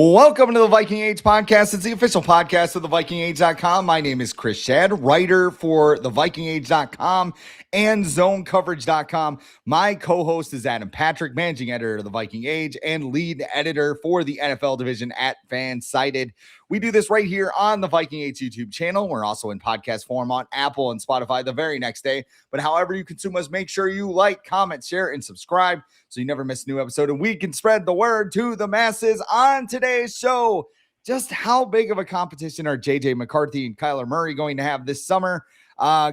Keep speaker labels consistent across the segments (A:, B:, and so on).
A: Welcome to the Viking Age podcast. It's the official podcast of the VikingAge.com. My name is Chris Schad, writer for the VikingAge.com and ZoneCoverage.com. My co-host is Adam Patrick, managing editor of the Viking Age and lead editor for the NFL division at FanSided. We do this right here on the Viking Age YouTube channel. We're also in podcast form on Apple and Spotify the very next day. But however you consume us, make sure you like, comment, share, and subscribe so you never miss a new episode. And we can spread the word to the masses. On today's show, just how big of a competition are JJ McCarthy and Kyler Murray going to have this summer?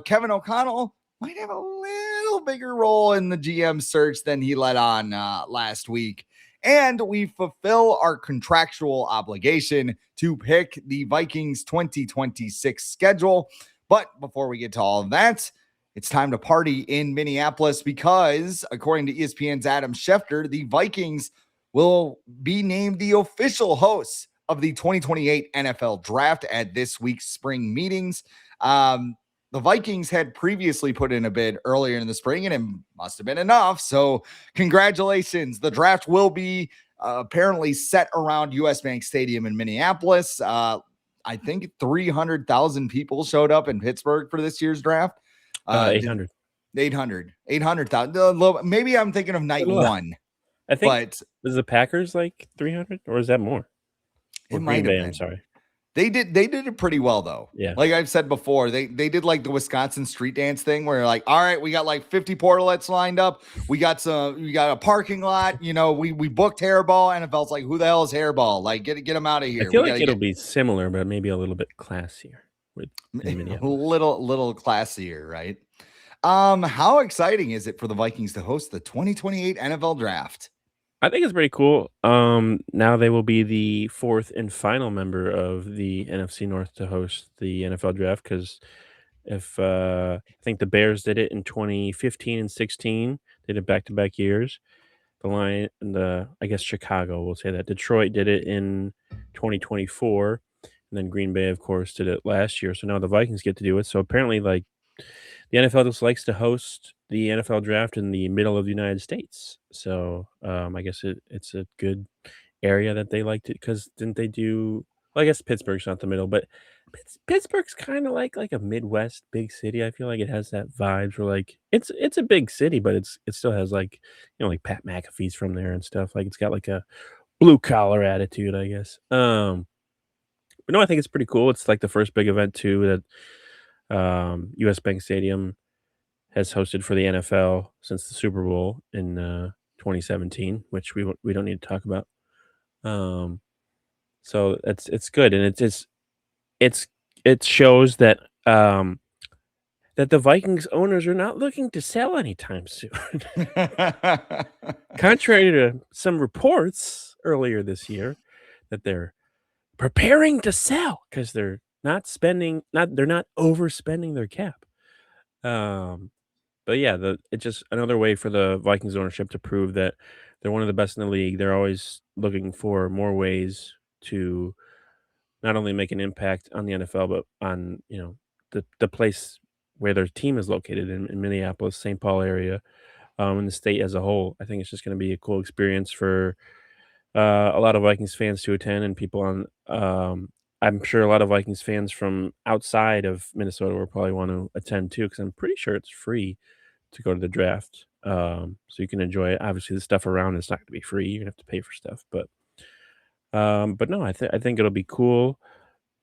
A: Kevin O'Connell might have a little bigger role in the GM search than he let on last week. And we fulfill our contractual obligation to pick the Vikings 2026 schedule. But before we get to all of that, it's time to party in Minneapolis because, according to ESPN's Adam Schefter, the Vikings will be named the official hosts of the 2028 NFL Draft at this week's spring meetings. The Vikings had previously put in a bid earlier in the spring, and it must have been enough. So congratulations. The draft will be apparently set around US Bank Stadium in Minneapolis. I think 300,000 people showed up in Pittsburgh for this year's draft. 800,000. Maybe I'm thinking of night one.
B: I think, is the Packers like 300 or is that more?
A: It might have been.
B: I'm sorry.
A: They did it pretty well, though.
B: Yeah.
A: Like I've said before, they did like the Wisconsin street dance thing where you're like, all right, we got like 50 portalets lined up. We got a parking lot. You know, we booked Hairball. NFL's like, who the hell is Hairball? Like, get them out of here.
B: I feel like it'll be similar, but maybe a little bit classier.
A: A little classier, right? How exciting is it for the Vikings to host the 2028 NFL Draft?
B: I think it's pretty cool. Now they will be the fourth and final member of the NFC North to host the NFL Draft because I think the Bears did it in 2015 and 16, they did back-to-back years. I guess Chicago will say that. Detroit did it in 2024, and then Green Bay, of course, did it last year. So now the Vikings get to do it. So apparently, like, the NFL just likes to host the NFL Draft in the middle of the United States. So I guess it's a good area that they like to, because didn't they do, well, I guess Pittsburgh's not the middle, but Pittsburgh's kind of like a Midwest big city. I feel like it has that vibes where like it's a big city, but it still has like, like Pat McAfee's from there and stuff. Like it's got like a blue collar attitude, I guess. But no, I think it's pretty cool. It's like the first big event too that US Bank Stadium has hosted for the NFL since the Super Bowl in 2017, which we don't need to talk about. So it's good, and it shows that that the Vikings owners are not looking to sell anytime soon. Contrary to some reports earlier this year that they're preparing to sell because they're not overspending their cap. But yeah, it's just another way for the Vikings ownership to prove that they're one of the best in the league. They're always looking for more ways to not only make an impact on the NFL, but on the place where their team is located in Minneapolis, St. Paul area, in the state as a whole. I think it's just going to be a cool experience for a lot of Vikings fans to attend, and people on. I'm sure a lot of Vikings fans from outside of Minnesota will probably want to attend too, because I'm pretty sure it's free to go to the draft. So you can enjoy it. Obviously, the stuff around it's not going to be free. You're going to have to pay for stuff, but no, I think it'll be cool,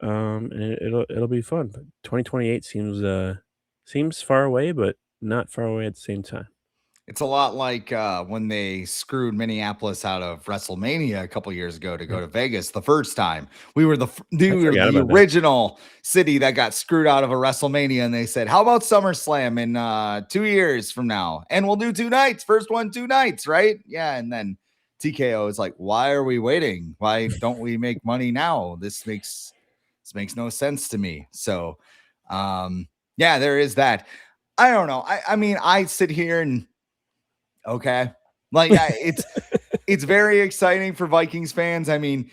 B: and it'll be fun. But 2028 seems far away, but not far away at the same time.
A: It's a lot like when they screwed Minneapolis out of WrestleMania a couple years ago to go to Vegas the first time. We were the original city that got screwed out of a WrestleMania, and they said, how about SummerSlam in 2 years from now? And we'll do 2 nights. First one, 2 nights, right? Yeah, and then TKO is like, why are we waiting? Why don't we make money now? This makes no sense to me. So, yeah, there is that. I don't know. I mean, I sit here and okay. Like it's very exciting for Vikings fans. I mean,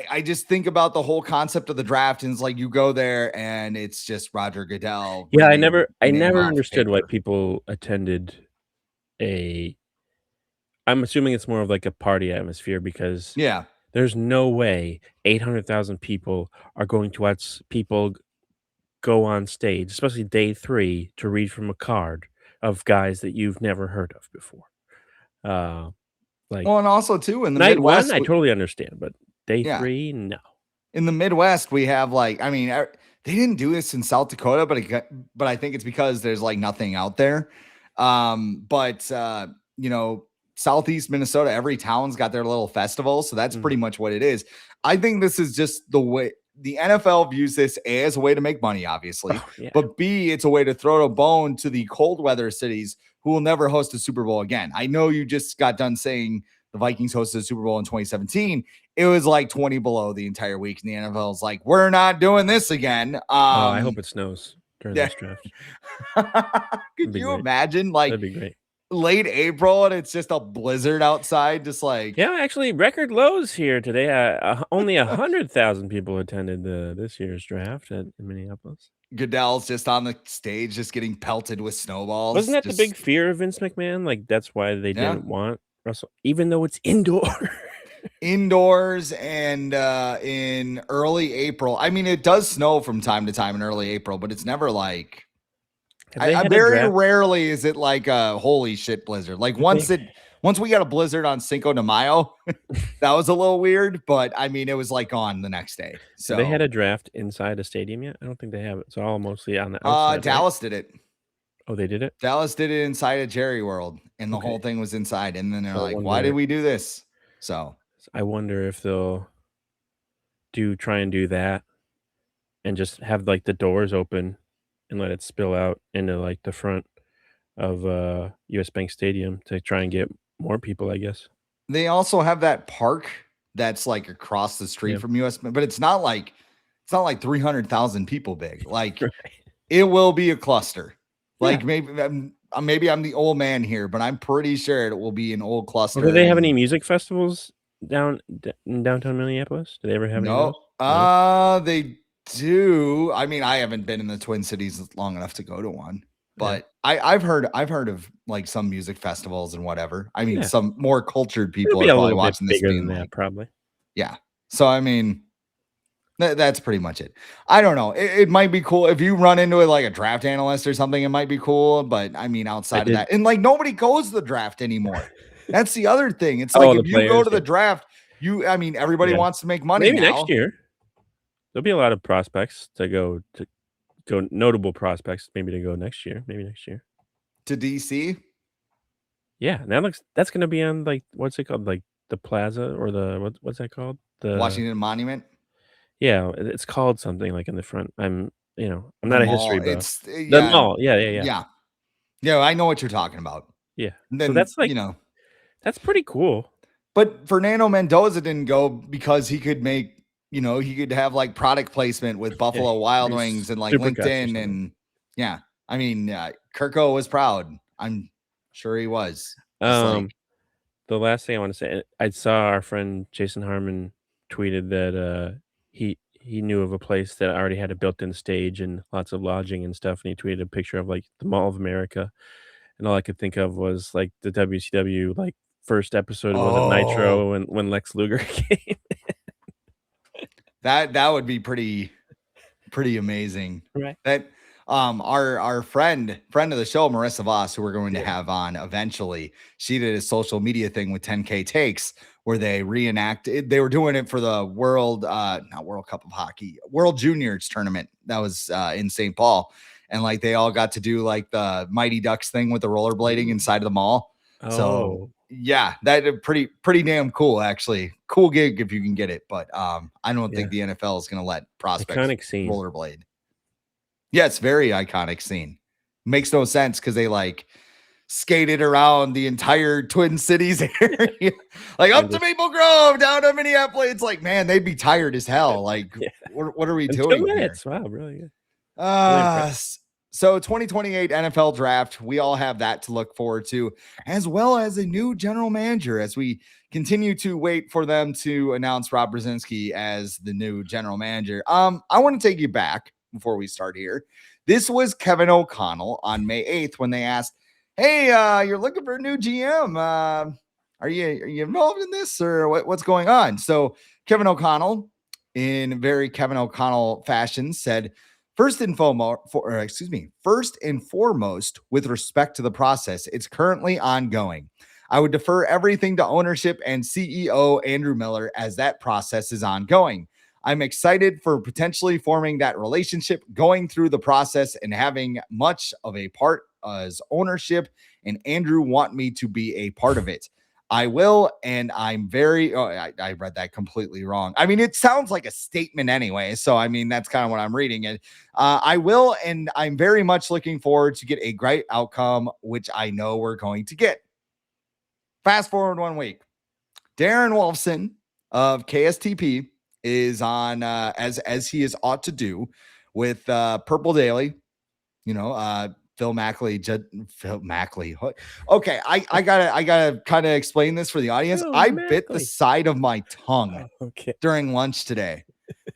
A: I just think about the whole concept of the draft, and it's like you go there and it's just Roger Goodell.
B: Yeah, I never understood why people attended I'm assuming it's more of like a party atmosphere because There's no way 800,000 people are going to watch people go on stage, especially day 3, to read from a card of guys that you've never heard of before. Uh, like,
A: Well, and also too in the
B: night 1,
A: Midwest,
B: I totally understand, but day
A: yeah,
B: 3, no.
A: in the Midwest, we have like, I mean, they didn't do this in South Dakota, but I think it's because there's like nothing out there. But you know, Southeast Minnesota, every town's got their little festival, so that's pretty much what it is. I think this is just the way the NFL views this as a way to make money, obviously,
B: Oh, yeah.
A: but B, it's a way to throw a bone to the cold weather cities who will never host a Super Bowl again. I know you just got done saying the Vikings hosted a Super Bowl in 2017. It was like 20 below the entire week, and the NFL's like, we're not doing this again.
B: I hope it snows during
A: Yeah.
B: this draft.
A: Could you
B: great.
A: imagine like
B: That'd be great.
A: late April and it's just a blizzard outside, just like
B: Yeah, actually, record lows here today. Only 100,000 people attended this year's draft in Minneapolis.
A: Goodell's just on the stage, just getting pelted with snowballs.
B: Wasn't that
A: just,
B: the big fear of Vince McMahon? Like, that's why they
A: Yeah.
B: didn't want Russell, even though it's indoor.
A: Indoors and in early April. I mean, it does snow from time to time in early April, but it's never like very rarely is it like a holy shit blizzard. Like once we got a blizzard on Cinco de Mayo, that was a little weird, but I mean, it was like gone the next day. So
B: they had a draft inside a stadium yet? I don't think they have it. It's all mostly on the outside.
A: Dallas did it.
B: Oh, they did it?
A: Dallas did it inside of Jerry World, and the whole thing was inside. And then they're like, why did we do this? So
B: I wonder if they'll try and do that and just have like the doors open and let it spill out into like the front of US Bank Stadium to try and get more people, I guess.
A: They also have that park that's like across the street from US, but it's not like 300,000 people big. Like it will be a cluster. Like maybe I'm the old man here, but I'm pretty sure it will be an old cluster.
B: Do they have any music festivals in downtown Minneapolis? Do they ever have any of those?
A: No. They do. I mean, I haven't been in the Twin Cities long enough to go to one, but I've heard of like some music festivals and whatever. I mean, some more cultured people are probably watching this being like,
B: probably.
A: Yeah. So I mean, that's pretty much it. I don't know. It might be cool if you run into it like a draft analyst or something. It might be cool, but I mean, outside of that, and like nobody goes to the draft anymore. That's the other thing. It's like if you go to the draft, everybody wants to make money.
B: Maybe next year there'll be a lot of prospects to go notable prospects. Maybe to go next year. Maybe next year
A: to DC.
B: Yeah, that's going to be on like what's it called, like the plaza or the what's that called? The
A: Washington Monument.
B: Yeah, it's called something like in the front. I'm not a history buff.
A: It's
B: the mall. Yeah.
A: Yeah, I know what you're talking about.
B: Yeah.
A: Then,
B: so that's like that's pretty cool.
A: But Fernando Mendoza didn't go because he could make, he could have like product placement with Buffalo Wild Wings and like LinkedIn and I mean, Kirko was proud. I'm sure he was.
B: The last thing I want to say, I saw our friend Jason Harmon tweeted that he knew of a place that already had a built-in stage and lots of lodging and stuff, and he tweeted a picture of like the Mall of America, and all I could think of was like the WCW like first episode was it Nitro and when Lex Luger came.
A: That would be pretty amazing.
B: Right.
A: That our friend of the show, Marissa Voss, who we're going to have on eventually, she did a social media thing with 10K Takes where they reenacted. They were doing it for the not World Cup of Hockey, World Juniors tournament that was in St. Paul, and like they all got to do like the Mighty Ducks thing with the rollerblading inside of the mall. So yeah, that pretty damn cool, actually. Cool gig if you can get it, but I don't think the NFL is going to let prospects rollerblade. Yeah, it's very iconic scene. Makes no sense because they like skated around the entire Twin Cities area, like up to Maple Grove, down to Minneapolis. It's like, man, they'd be tired as hell. Like, what are we doing?
B: 2 minutes. Wow, really good.
A: So 2028 NFL draft, we all have that to look forward to, as well as a new general manager as we continue to wait for them to announce Rob Brzezinski as the new general manager. I want to take you back before we start here. This was Kevin O'Connell on May 8th when they asked, hey, you're looking for a new GM. Are are you involved in this or what's going on? So Kevin O'Connell, in very Kevin O'Connell fashion, said, first and foremost, with respect to the process, it's currently ongoing. I would defer everything to ownership and CEO Andrew Miller as that process is ongoing. I'm excited for potentially forming that relationship, going through the process, and having much of a part as ownership. And Andrew want me to be a part of it. I will, and I'm very. Oh, I read that completely wrong. I mean, it sounds like a statement anyway. So, I mean, that's kind of what I'm reading. And I will, and I'm very much looking forward to get a great outcome, which I know we're going to get. Fast forward 1 week. Darren Wolfson of KSTP is on as he is ought to do with Purple Daily. Phil Mackley. Okay, I gotta kind of explain this for the audience.
B: Phil
A: I bit the
B: Mackley.
A: side of my tongue
B: Okay.
A: during lunch today,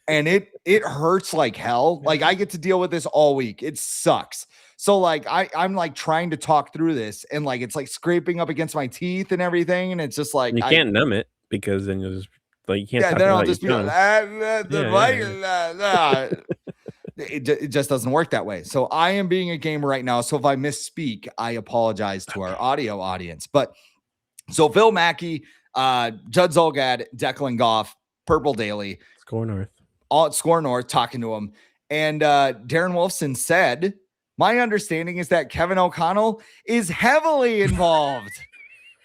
A: and it hurts like hell. Like I get to deal with this all week. It sucks. So like I'm like trying to talk through this, and like it's like scraping up against my teeth and everything, and it's just like
B: And you can't numb it because then you'll just like you can't talk
A: then I'll
B: about your
A: just be like,
B: tongue.
A: the Vikings. It just doesn't work that way. So I am being a gamer right now. So if I misspeak, I apologize to our audio audience. But so Phil Mackey, Judd Zolgad, Declan Goff, Purple Daily,
B: Score North,
A: all at Score North, talking to him. And Darren Wolfson said, my understanding is that Kevin O'Connell is heavily involved.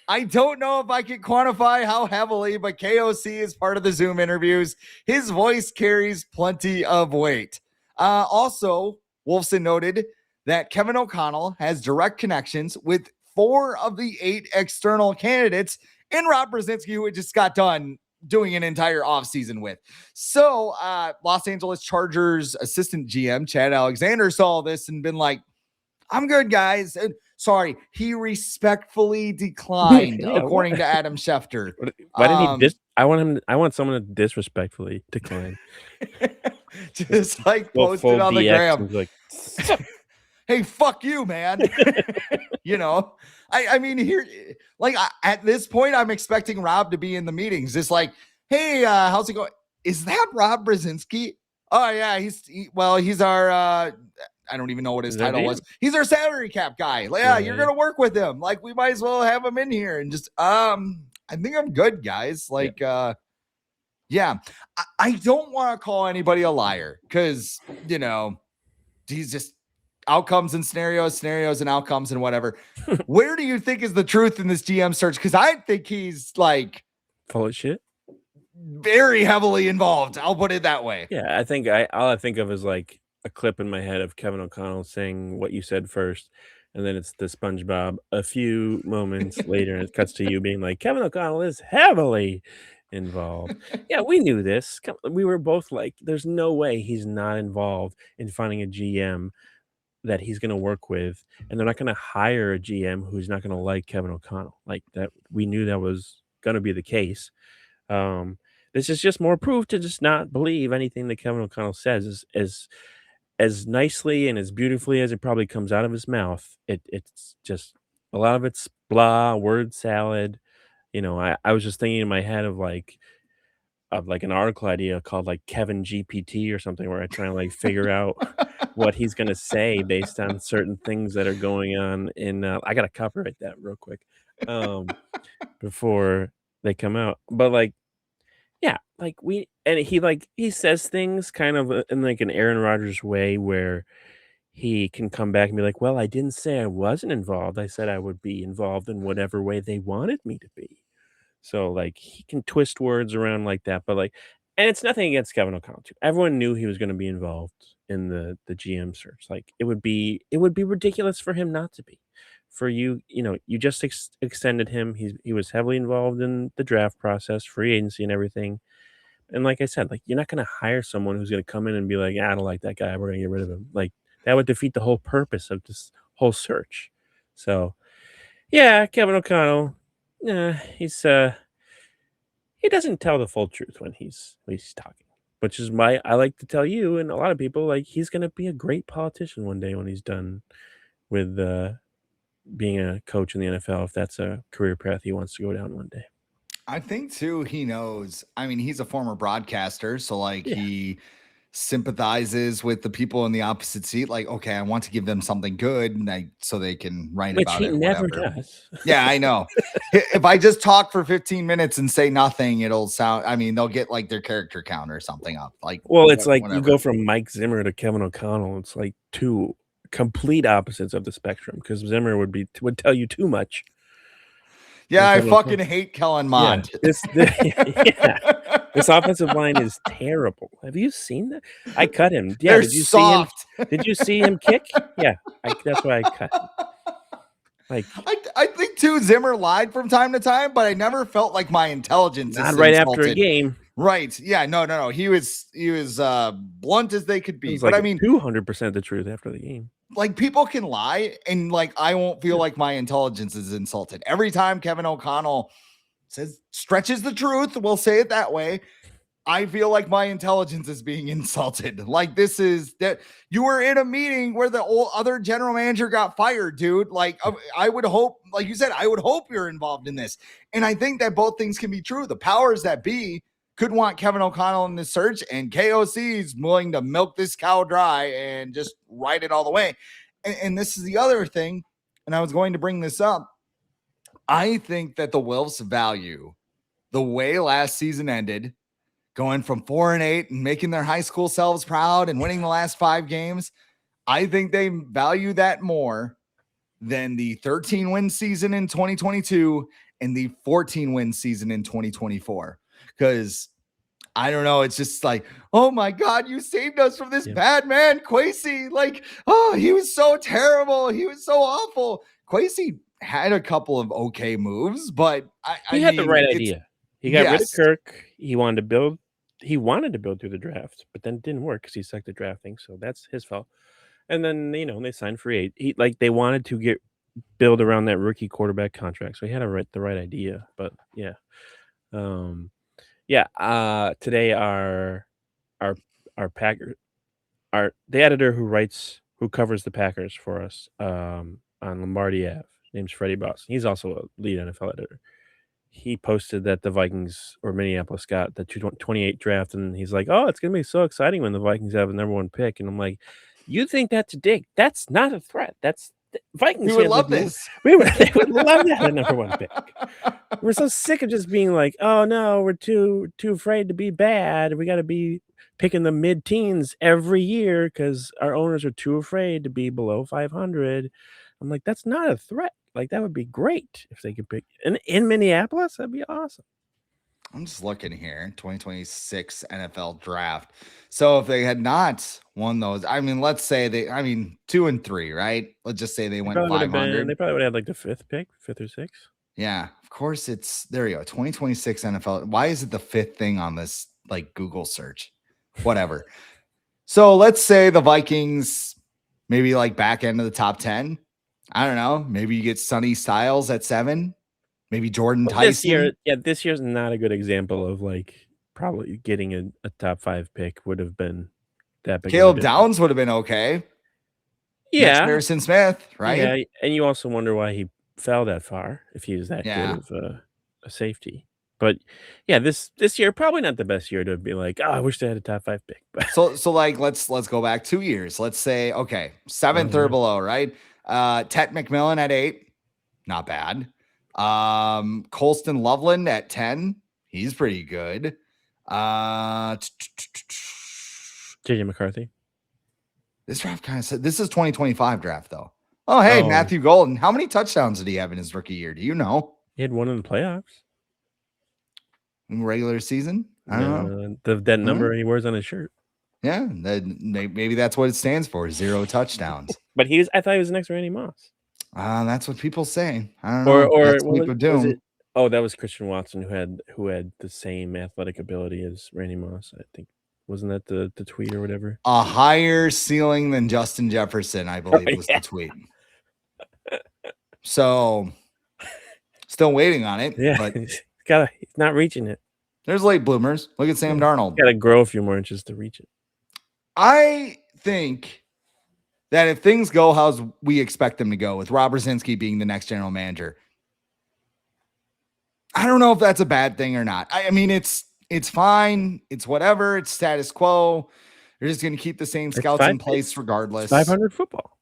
A: I don't know if I can quantify how heavily, but KOC is part of the Zoom interviews. His voice carries plenty of weight. Also, Wolfson noted that Kevin O'Connell has direct connections with 4 of the 8 external candidates and Rob Brzezinski, who had just got done doing an entire offseason with. So Los Angeles Chargers assistant GM Schad Alexander saw this and been like, I'm good, guys. And sorry, he respectfully declined, according to Adam Schefter.
B: Why didn't he I want someone to disrespectfully decline.
A: Just like posted on the gram.
B: Like,
A: hey, fuck you, man. I mean, here, like at this point, I'm expecting Rob to be in the meetings. Just like, hey, how's it going? Is that Rob Brzezinski? Oh yeah, he's our I don't even know what his title was. He's our salary cap guy. Like, yeah, you're gonna work with him. Like, we might as well have him in here and just I think I'm good, guys. Like, yeah. I don't want to call anybody a liar because he's just outcomes and scenarios and outcomes and whatever. Where do you think is the truth in this GM search? Because I think he's like
B: full of shit,
A: very heavily involved. I'll put it that way.
B: Yeah, I think all I think of is like a clip in my head of Kevin O'Connell saying what you said first, and then it's the SpongeBob a few moments later, and it cuts to you being like, Kevin O'Connell is heavily involved. Yeah, we knew this. We were both like, there's no way he's not involved in finding a GM that he's going to work with, and they're not going to hire a GM who's not going to like Kevin O'Connell. Like that, we knew that was going to be the case. This is just more proof to just not believe anything that Kevin O'Connell says. As nicely and as beautifully as it probably comes out of his mouth, it's just a lot of it's blah, word salad. I was just thinking in my head of like an article idea called like Kevin GPT or something, where I try and like figure out what he's gonna say based on certain things that are going on in I gotta copyright that real quick before they come out. But like, yeah, like he says things kind of in like an Aaron Rodgers way where he can come back and be like, well, I didn't say I wasn't involved. I said I would be involved in whatever way they wanted me to be. So like he can twist words around like that, but like, and it's nothing against Kevin O'Connell too. Everyone knew he was going to be involved in the GM search. Like it would be ridiculous for him not to be. For you, you just extended him. He was heavily involved in the draft process, free agency, and everything. And like I said, like you're not going to hire someone who's going to come in and be like, I don't like that guy. We're going to get rid of him. Like that would defeat the whole purpose of this whole search. So, yeah, Kevin O'Connell, he doesn't tell the full truth when he's talking, which is why I like to tell you and a lot of people like he's going to be a great politician one day when he's done with being a coach in the NFL if that's a career path he wants to go down one day.
A: I think too, he knows. I mean, he's a former broadcaster, so like
B: Yeah.
A: he sympathizes with the people in the opposite seat. Like, okay, I want to give them something good, and so they can write
B: Which
A: about
B: he
A: it or
B: never
A: whatever.
B: does.
A: Yeah, I know. If I just talk for 15 minutes and say nothing, it'll sound. I mean, they'll get like their character count or something up. Like,
B: Well, it's like you
A: whatever.
B: go from Mike Zimmer to Kevin O'Connell. It's like two complete opposites of the spectrum because Zimmer would tell you too much.
A: Yeah, I fucking hate Kellen Mond.
B: Yeah, this offensive line is terrible. Have you seen that? I cut him. Yeah,
A: They're
B: did you
A: soft.
B: see him? Did you see him kick? Yeah, that's why I cut him. Like,
A: I think too, Zimmer lied from time to time, but I never felt like my intelligence
B: not
A: is
B: right
A: insulted.
B: after a game.
A: Right. Yeah. No. He was blunt as they could be.
B: It was
A: but I mean,
B: 200% the truth after the game.
A: Like people can lie, and like I won't feel like my intelligence is insulted every time Kevin O'Connell stretches the truth. We'll say it that way. I feel like my intelligence is being insulted. Like this is that you were in a meeting where the other general manager got fired, dude. Like I would hope, like you said, I would hope you're involved in this. And I think that both things can be true. The powers that be could want Kevin O'Connell in this search, and KOC is willing to milk this cow dry and just ride it all the way. And this is the other thing. And I was going to bring this up. I think that the Wilfs value the way last season ended, going from 4-8 and making their high school selves proud and winning the last 5 games. I think they value that more than the 13-win season in 2022 and the 14-win season in 2024. Because I don't know, it's just like, oh my God, you saved us from this bad man, Kwesi. Like, oh, he was so terrible. He was so awful. Kwesi had a couple of okay moves, but
B: he had the right idea. He got rid of Kirk. He wanted to build through the draft, but then it didn't work because he sucked at drafting. So that's his fault. And then, they signed free agent. They wanted to build around that rookie quarterback contract. So he had the right idea, but yeah. Today our Packer, the editor who covers the Packers for us, on Lombardi Ave, name's Freddie Boss. He's also a lead NFL editor. He posted that the Vikings or Minneapolis got the 28 draft, and he's like, "Oh, it's gonna be so exciting when the Vikings have the number 1 pick." And I'm like, "You think that's a dig? That's not a threat. That's Vikings.
A: We would love this.
B: They would love to have a number 1 pick. We're so sick of just being like, oh no, we're too afraid to be bad. We got to be picking the mid-teens every year because our owners are too afraid to be below 500. I'm like, that's not a threat. Like, that would be great if they could pick in Minneapolis. That'd be awesome.
A: I'm just looking here, 2026 NFL draft. So if they had not won those, I mean, let's say 2 and 3, right? Let's just say they went 500.
B: They probably would have like the 5th pick, 5th or 6th.
A: Yeah, of course there you go. 2026 NFL. Why is it the 5th thing on this like Google search? Whatever. So let's say the Vikings maybe like back end of the top 10. I don't know. Maybe you get Sonny Styles at 7. Maybe Jordan Tyson.
B: This year's not a good example of like probably getting a top 5 pick would have been that big.
A: Caleb Downs would have been okay.
B: Yeah.
A: Harrison Smith, right?
B: Yeah, and you also wonder why he fell that far if he was that good of a safety. But yeah, this year probably not the best year to be like, oh, I wish they had a top 5 pick.
A: so like let's go back 2 years. Let's say 7th or below, right? Tet McMillan at 8, not bad. Colston Loveland at 10, he's pretty good.
B: JJ McCarthy.
A: This draft kind of said this is 2025 draft though. Oh, hey, Matthew Golden. How many touchdowns did he have in his rookie year? Do you know?
B: He had 1 in the playoffs.
A: In regular season? I don't know.
B: That number he wears on his shirt.
A: Yeah, maybe that's what it stands for, 0 touchdowns.
B: But I thought he was the next Randy Moss.
A: That's what people say. I don't know.
B: Or that was Christian Watson who had the same athletic ability as Randy Moss, I think. Wasn't that the tweet or whatever?
A: A higher ceiling than Justin Jefferson, I believe, was the tweet. So, still waiting on it.
B: Yeah,
A: but
B: he's not reaching it.
A: There's late bloomers. Look at Sam Darnold.
B: Got to grow a few more inches to reach it.
A: I think that if things go how we expect them to go, with Rob Brzezinski being the next general manager, I don't know if that's a bad thing or not. I mean, it's fine. It's whatever. It's status quo. They're just going to keep the same scouts in place regardless.
B: It's 500 football.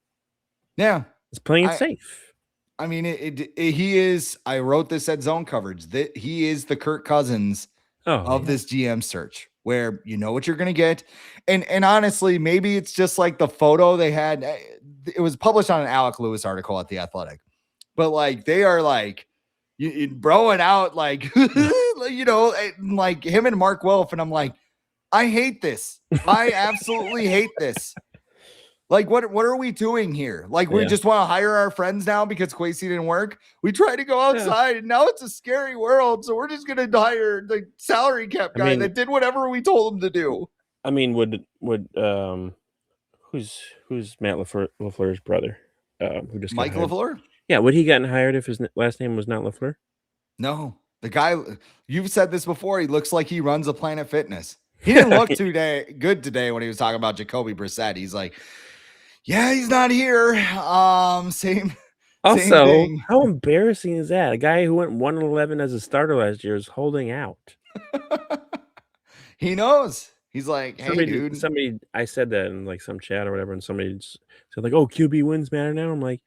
A: Yeah.
B: It's playing it safe.
A: I mean, he is. I wrote this at Zone Coverage that he is the Kirk Cousins of this GM search, where you know what you're going to get. And honestly, maybe it's just like the photo they had. It was published on an Alec Lewis article at The Athletic, but like they are like broing out like, you know, like him and Mark Wilf. And I'm like, I hate this. I absolutely hate this. Like, what are we doing here? Like, we just want to hire our friends now because Kwesi didn't work. We tried to go outside, and now it's a scary world. So we're just going to hire the salary cap guy that did whatever we told him to do.
B: I mean, would who's Matt LaFleur's brother? Who just
A: Mike LaFleur?
B: Yeah, would he gotten hired if his last name was not LaFleur?
A: No, the guy. You've said this before. He looks like he runs a Planet Fitness. He didn't look good today when he was talking about Jacoby Brissett. He's like, yeah, he's not here. Same thing.
B: How embarrassing is that? A guy who went 1-11 as a starter last year is holding out.
A: He knows. He's like, hey, dude.
B: Somebody, I said that in like some chat or whatever, and somebody said like, oh, QB wins matter now. I'm like,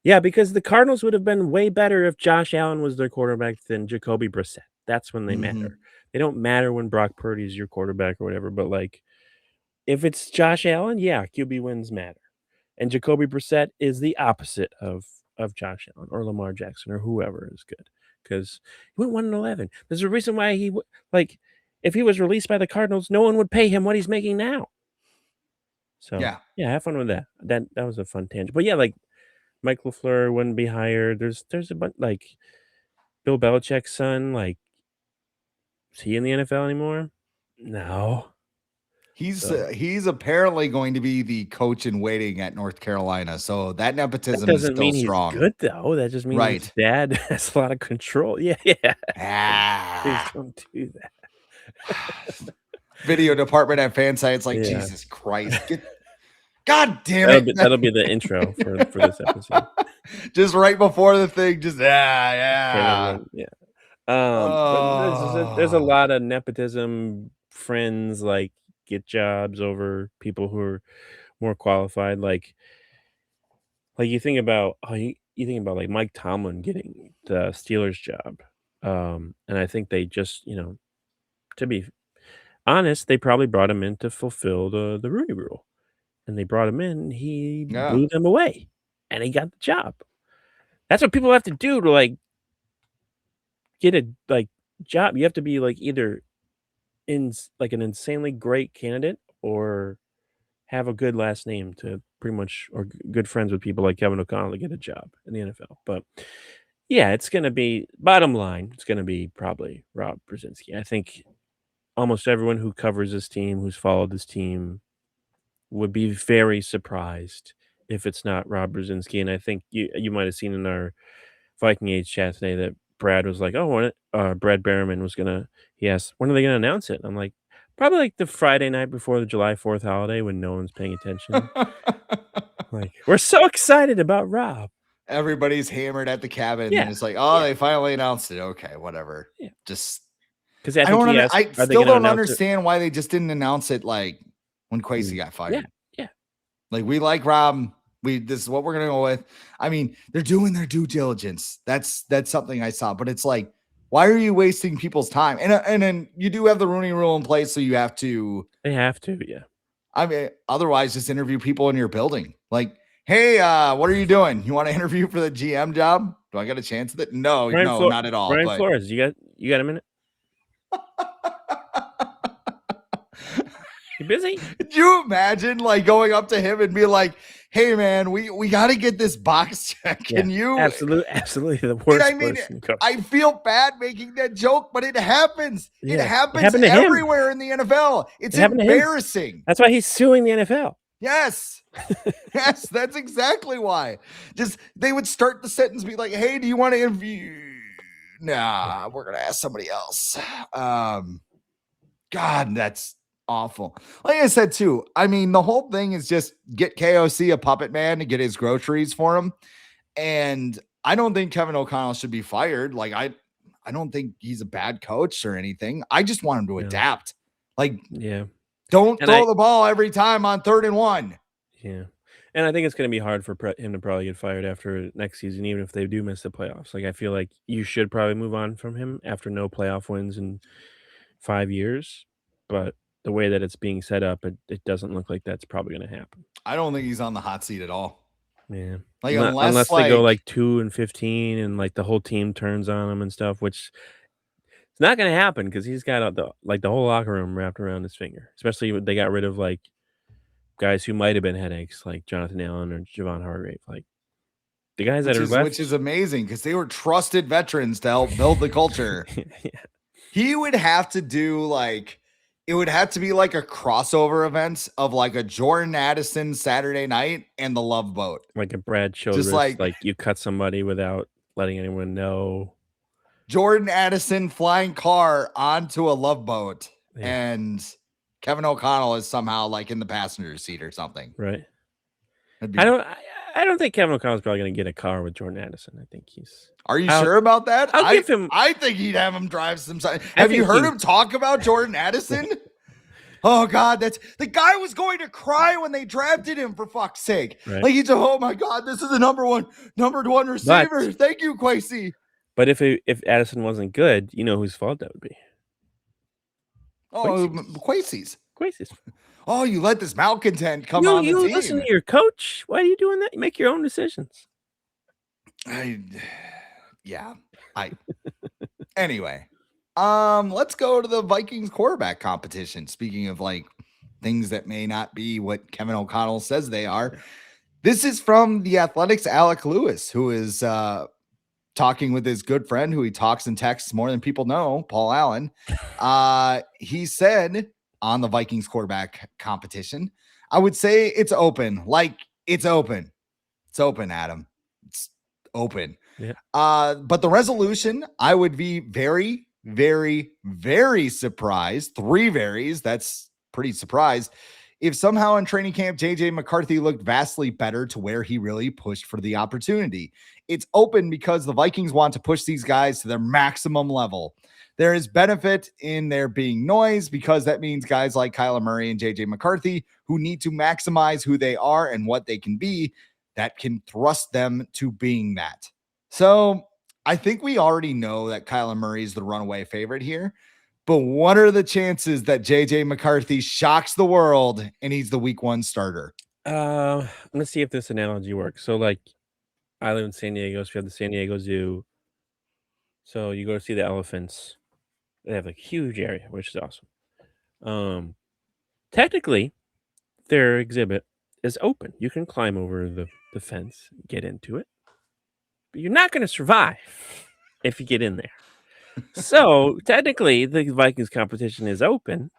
B: yeah, because the Cardinals would have been way better if Josh Allen was their quarterback than Jacoby Brissett. That's when they matter. They don't matter when Brock Purdy is your quarterback or whatever. But like, if it's Josh Allen, yeah, QB wins matter. And Jacoby Brissett is the opposite of Josh Allen or Lamar Jackson or whoever is good, because he went 1-11. There's a reason why he like, if he was released by the Cardinals, no one would pay him what he's making now. So yeah, have fun with that. That was a fun tangent. But yeah, like Mike LaFleur wouldn't be hired. There's a bunch, like Bill Belichick's son. Like, is he in the NFL anymore? No.
A: He's apparently going to be the coach in waiting at North Carolina. So that nepotism is still strong.
B: He's good though. That just means his dad has a lot of control. Yeah. Please don't do that.
A: Video department at FanSite's like, Jesus Christ. God damn it.
B: That'll be the intro for this episode.
A: Just right before the thing. Just
B: yeah. But there's a lot of nepotism, friends like get jobs over people who are more qualified. Like you think about you think about like Mike Tomlin getting the Steelers job. And I think they just, to be honest, they probably brought him in to fulfill the Rooney Rule. And they brought him in, he blew them away, and he got the job. That's what people have to do to like get a job. You have to be like either in like an insanely great candidate or have a good last name to pretty much, or good friends with people like Kevin O'Connell to get a job in the NFL. But yeah, it's going to be, bottom line, it's going to be probably Rob Brzezinski. I think almost everyone who covers this team, who's followed this team, would be very surprised if it's not Rob Brzezinski. And I think you might have seen in our Viking Age chat today that Brad was like, oh, Brad Berriman was he asked, when are they going to announce it? I'm like, probably like the Friday night before the July 4th holiday when no one's paying attention. Like, we're so excited about Rob.
A: Everybody's hammered at the cabin. And it's like, they finally announced it. Okay, whatever. Yeah. Just because I still don't understand why they just didn't announce it like when Kwesi got fired.
B: Yeah.
A: Like, we like Rob. This is what we're gonna go with. I mean, they're doing their due diligence. That's something I saw, but it's like, why are you wasting people's time? And then you do have the Rooney Rule in place, so you have to.
B: They have to, yeah.
A: I mean, otherwise, just interview people in your building. Like, hey, what are you doing? You want to interview for the GM job? Do I got a chance at it? No, not at all.
B: Brian Flores, you got a minute? You busy?
A: Could you imagine like going up to him and be like, hey man, we got to get this box check. Can you?
B: Absolutely the worst.
A: I mean, I feel bad making that joke, but it happens. Yeah. It happens everywhere in the NFL. It's embarrassing.
B: That's why he's suing the NFL.
A: Yes. Yes, that's exactly why. Just they would start the sentence, be like, hey, do you want to interview? Nah, we're gonna ask somebody else. God, that's Awful. Like I said, too, I mean, the whole thing is just get KOC a puppet man to get his groceries for him. And I don't think Kevin O'Connell should be fired. Like, I don't think he's a bad coach or anything. I just want him to adapt. Like,
B: Yeah.
A: don't
B: And
A: throw the ball every time on 3rd and 1.
B: Yeah. And I think it's going to be hard for him to probably get fired after next season, even if they do miss the playoffs. Like, I feel like you should probably move on from him after no playoff wins in 5 years. But the way that it's being set up, it doesn't look like that's probably going to happen.
A: I don't think he's on the hot seat at all.
B: Yeah.
A: Like,
B: unless they go like 2-15 and like the whole team turns on him and stuff, which it's not going to happen because he's got the whole locker room wrapped around his finger. Especially when they got rid of like guys who might have been headaches, like Jonathan Allen or Javon Hargrave. Like the guys that are left,
A: which is amazing because they were trusted veterans to help build the culture.
B: Yeah.
A: He would have to do like, it would have to be like a crossover event of like a Jordan Addison Saturday night and the Love Boat.
B: Like a Brad Childress, like you cut somebody without letting anyone know.
A: Jordan Addison flying car onto a Love Boat, and Kevin O'Connell is somehow like in the passenger seat or something.
B: Right. I don't think Kevin O'Connell's probably going to get a car with Jordan Addison. I think he's.
A: Are you sure about that?
B: I'll give him.
A: I think he'd have him drive some. Have you heard him talk about Jordan Addison? Oh God, the guy was going to cry when they drafted him, for fuck's sake.
B: Right.
A: Like he's oh my God, this is the number one receiver. Thank you, Kwesi.
B: But if Addison wasn't good, you know whose fault that would be.
A: Oh, Kwesi's. Oh, you let this malcontent come on the team.
B: You listen to your coach. Why are you doing that? You make your own decisions.
A: Anyway, let's go to the Vikings quarterback competition. Speaking of like things that may not be what Kevin O'Connell says they are. This is from the Athletics' Alec Lewis, who is talking with his good friend who he talks and texts more than people know, Paul Allen. He said on the Vikings quarterback competition, I would say it's open. Like it's open. It's open, Adam. It's open.
B: Yeah.
A: But the resolution, I would be very, very, very surprised. 3 varies. That's pretty surprised. If somehow in training camp, JJ McCarthy looked vastly better to where he really pushed for the opportunity. It's open because the Vikings want to push these guys to their maximum level. There is benefit in there being noise because that means guys like Kyler Murray and JJ McCarthy who need to maximize who they are and what they can be that can thrust them to being that. So I think we already know that Kyler Murray is the runaway favorite here. But what are the chances that JJ McCarthy shocks the world and he's the week 1 starter?
B: I'm gonna see if this analogy works. So, like, I live in San Diego, so we have the San Diego Zoo. So you go to see the elephants. They have a huge area, which is awesome. Technically, their exhibit is open. You can climb over the fence, get into it, but you're not gonna survive if you get in there. So technically, the Vikings competition is open,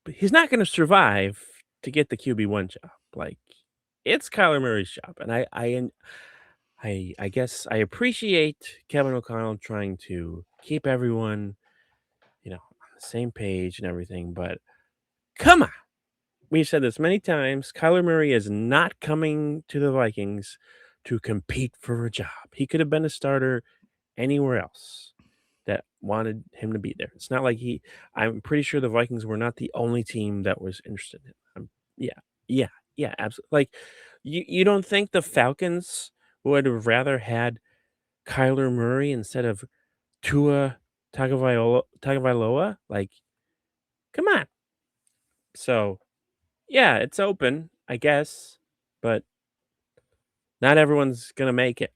B: but he's not going to survive to get the QB1 job. Like it's Kyler Murray's job, and I guess I appreciate Kevin O'Connell trying to keep everyone, on the same page and everything. But come on, we've said this many times. Kyler Murray is not coming to the Vikings to compete for a job. He could have been a starter anywhere else that wanted him to be there. It's not like I'm pretty sure the Vikings were not the only team that was interested in him. Yeah, absolutely. Like, you don't think the Falcons would have rather had Kyler Murray instead of Tua Tagovailoa? Like, come on. So, yeah, it's open, I guess, but not everyone's gonna make it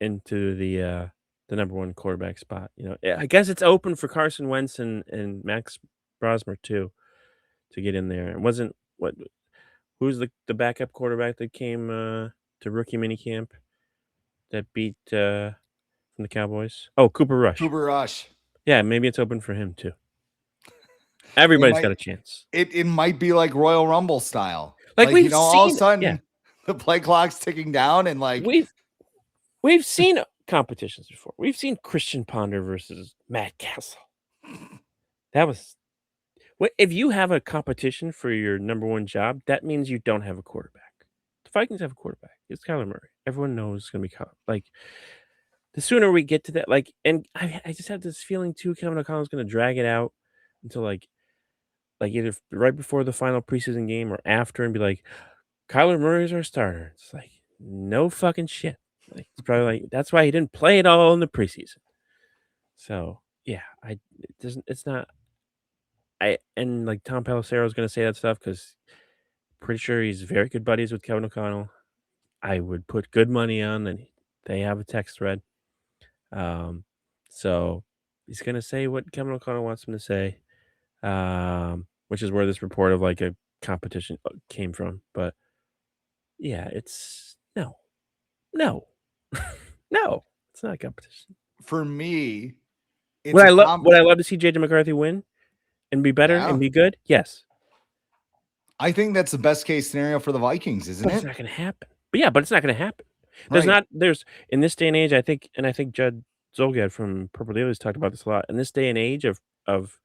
B: into the number 1 quarterback spot. I guess it's open for Carson Wentz and Max Brosmer too to get in there. It wasn't who's the backup quarterback that came to rookie minicamp that beat from the Cowboys? Oh, Cooper Rush. Yeah, maybe it's open for him too. Everybody's got a chance.
A: It might be like Royal Rumble style.
B: Like we've seen,
A: all of a sudden the play clock's ticking down and like
B: we've seen competitions before. We've seen Christian Ponder versus Matt Castle. If you have a competition for your number one job, that means you don't have a quarterback. The Vikings have a quarterback. It's Kyler Murray. Everyone knows it's gonna be Kyler. Like the sooner we get to that, like, and I just have this feeling too. Kevin O'Connell's gonna drag it out until like either right before the final preseason game or after, and be like, Kyler Murray's our starter. It's like no fucking shit. Like it's probably like that's why he didn't play at all in the preseason. So yeah, it doesn't. It's not. And like Tom Pelissero is gonna say that stuff because pretty sure he's very good buddies with Kevin O'Connell. I would put good money on that they have a text thread. So he's gonna say what Kevin O'Connell wants him to say, which is where this report of like a competition came from. But yeah, it's no, no, no. It's not a competition.
A: For me, it's
B: Would I love to see JJ McCarthy win and be better and be good? Yes.
A: I think that's the best case scenario for the Vikings, isn't it?
B: It's not going to happen. But it's not going to happen. There's in this day and age, I think Judd Zolgad from Purple Daily has talked about this a lot. In this day and age of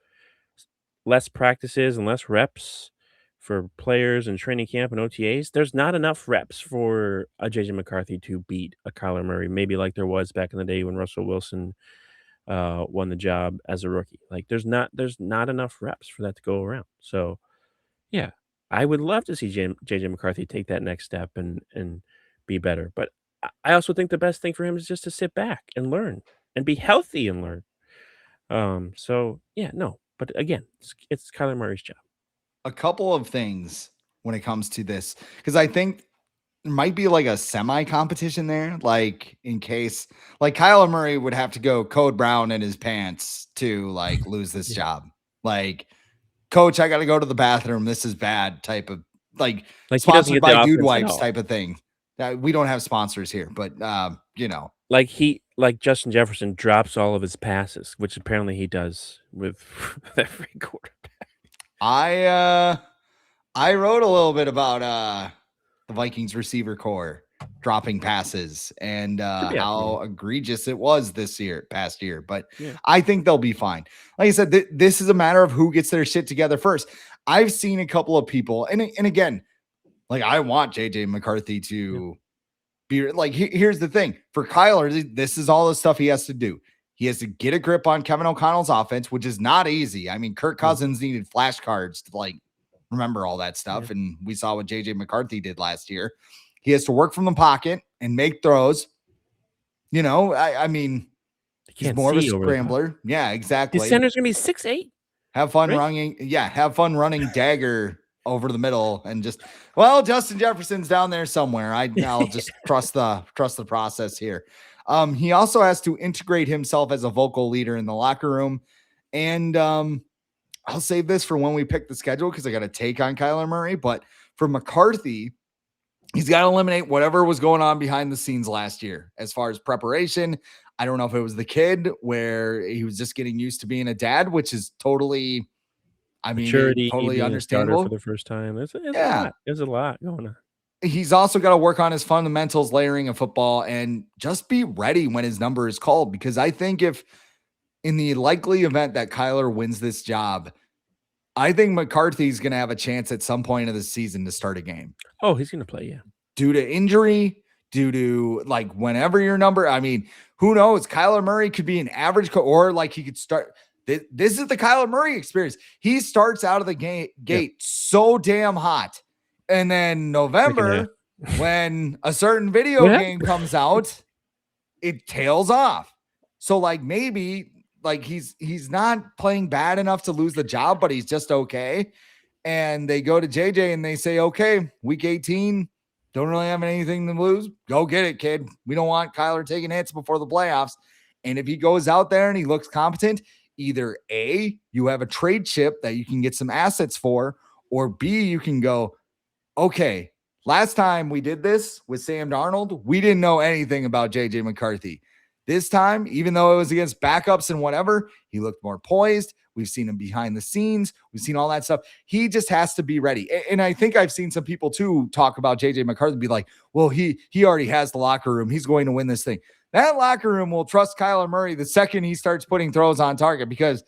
B: less practices and less reps for players and training camp and OTAs, there's not enough reps for a JJ McCarthy to beat a Kyler Murray, maybe like there was back in the day when Russell Wilson won the job as a rookie. Like there's not enough reps for that to go around. So yeah, I would love to see JJ McCarthy take that next step and be better. But I also think the best thing for him is just to sit back and learn and be healthy and learn. So yeah, no. But again, it's Kyler Murray's job.
A: A couple of things when it comes to this, because I think there might be like a semi-competition there, like in case like Kyler Murray would have to go Code Brown in his pants to like lose this job. Like, coach, I got to go to the bathroom. This is bad type of like sponsored by Dude Wipes type of thing. We don't have sponsors here, but you know,
B: like Justin Jefferson drops all of his passes, which apparently he does with every quarterback.
A: I wrote a little bit about the Vikings receiver core dropping passes and how egregious it was past year. But I think they'll be fine. Like I said, this is a matter of who gets their shit together first. I've seen a couple of people, and again, like I want JJ McCarthy to be like, here's the thing for Kyler, this is all the stuff he has to do. He has to get a grip on Kevin O'Connell's offense, which is not easy. I mean, Kirk Cousins needed flashcards to like remember all that stuff. And we saw what JJ McCarthy did last year. He has to work from the pocket and make throws. You know, I mean, he's more of a scrambler. Yeah, exactly.
B: His center's going to be 6'8".
A: Have fun running. Yeah, have fun running dagger over the middle and just, well, Justin Jefferson's down there somewhere. I'll just trust the process here. He also has to integrate himself as a vocal leader in the locker room. And I'll save this for when we pick the schedule because I got a take on Kyler Murray. But for McCarthy, he's got to eliminate whatever was going on behind the scenes last year as far as preparation. I don't know if it was the kid where he was just getting used to being a dad, which is totally,
B: maturity,
A: totally understandable
B: for the first time. There's a lot going on.
A: He's also got to work on his fundamentals, layering of football, and just be ready when his number is called. Because I think if in the likely event that Kyler wins this job, I think McCarthy's going to have a chance at some point of the season to start a game.
B: Oh, he's going to play, yeah.
A: Due to injury, due to like whenever your number, who knows? Kyler Murray could be an average or like he could start. This is the Kyler Murray experience. He starts out of the gate so damn hot. And then November, when a certain video game comes out, it tails off. So like maybe like he's not playing bad enough to lose the job, but he's just okay. And they go to JJ and they say, okay, week 18, don't really have anything to lose. Go get it, kid. We don't want Kyler taking hits before the playoffs. And if he goes out there and he looks competent, either A, you have a trade chip that you can get some assets for, or B, you can go, okay, last time we did this with Sam Darnold, we didn't know anything about JJ McCarthy. This time, even though it was against backups and whatever, he looked more poised. We've seen him behind the scenes. We've seen all that stuff. He just has to be ready. And I think I've seen some people too talk about JJ McCarthy, be like, well, he already has the locker room. He's going to win this thing. That locker room will trust Kyler Murray the second he starts putting throws on target, because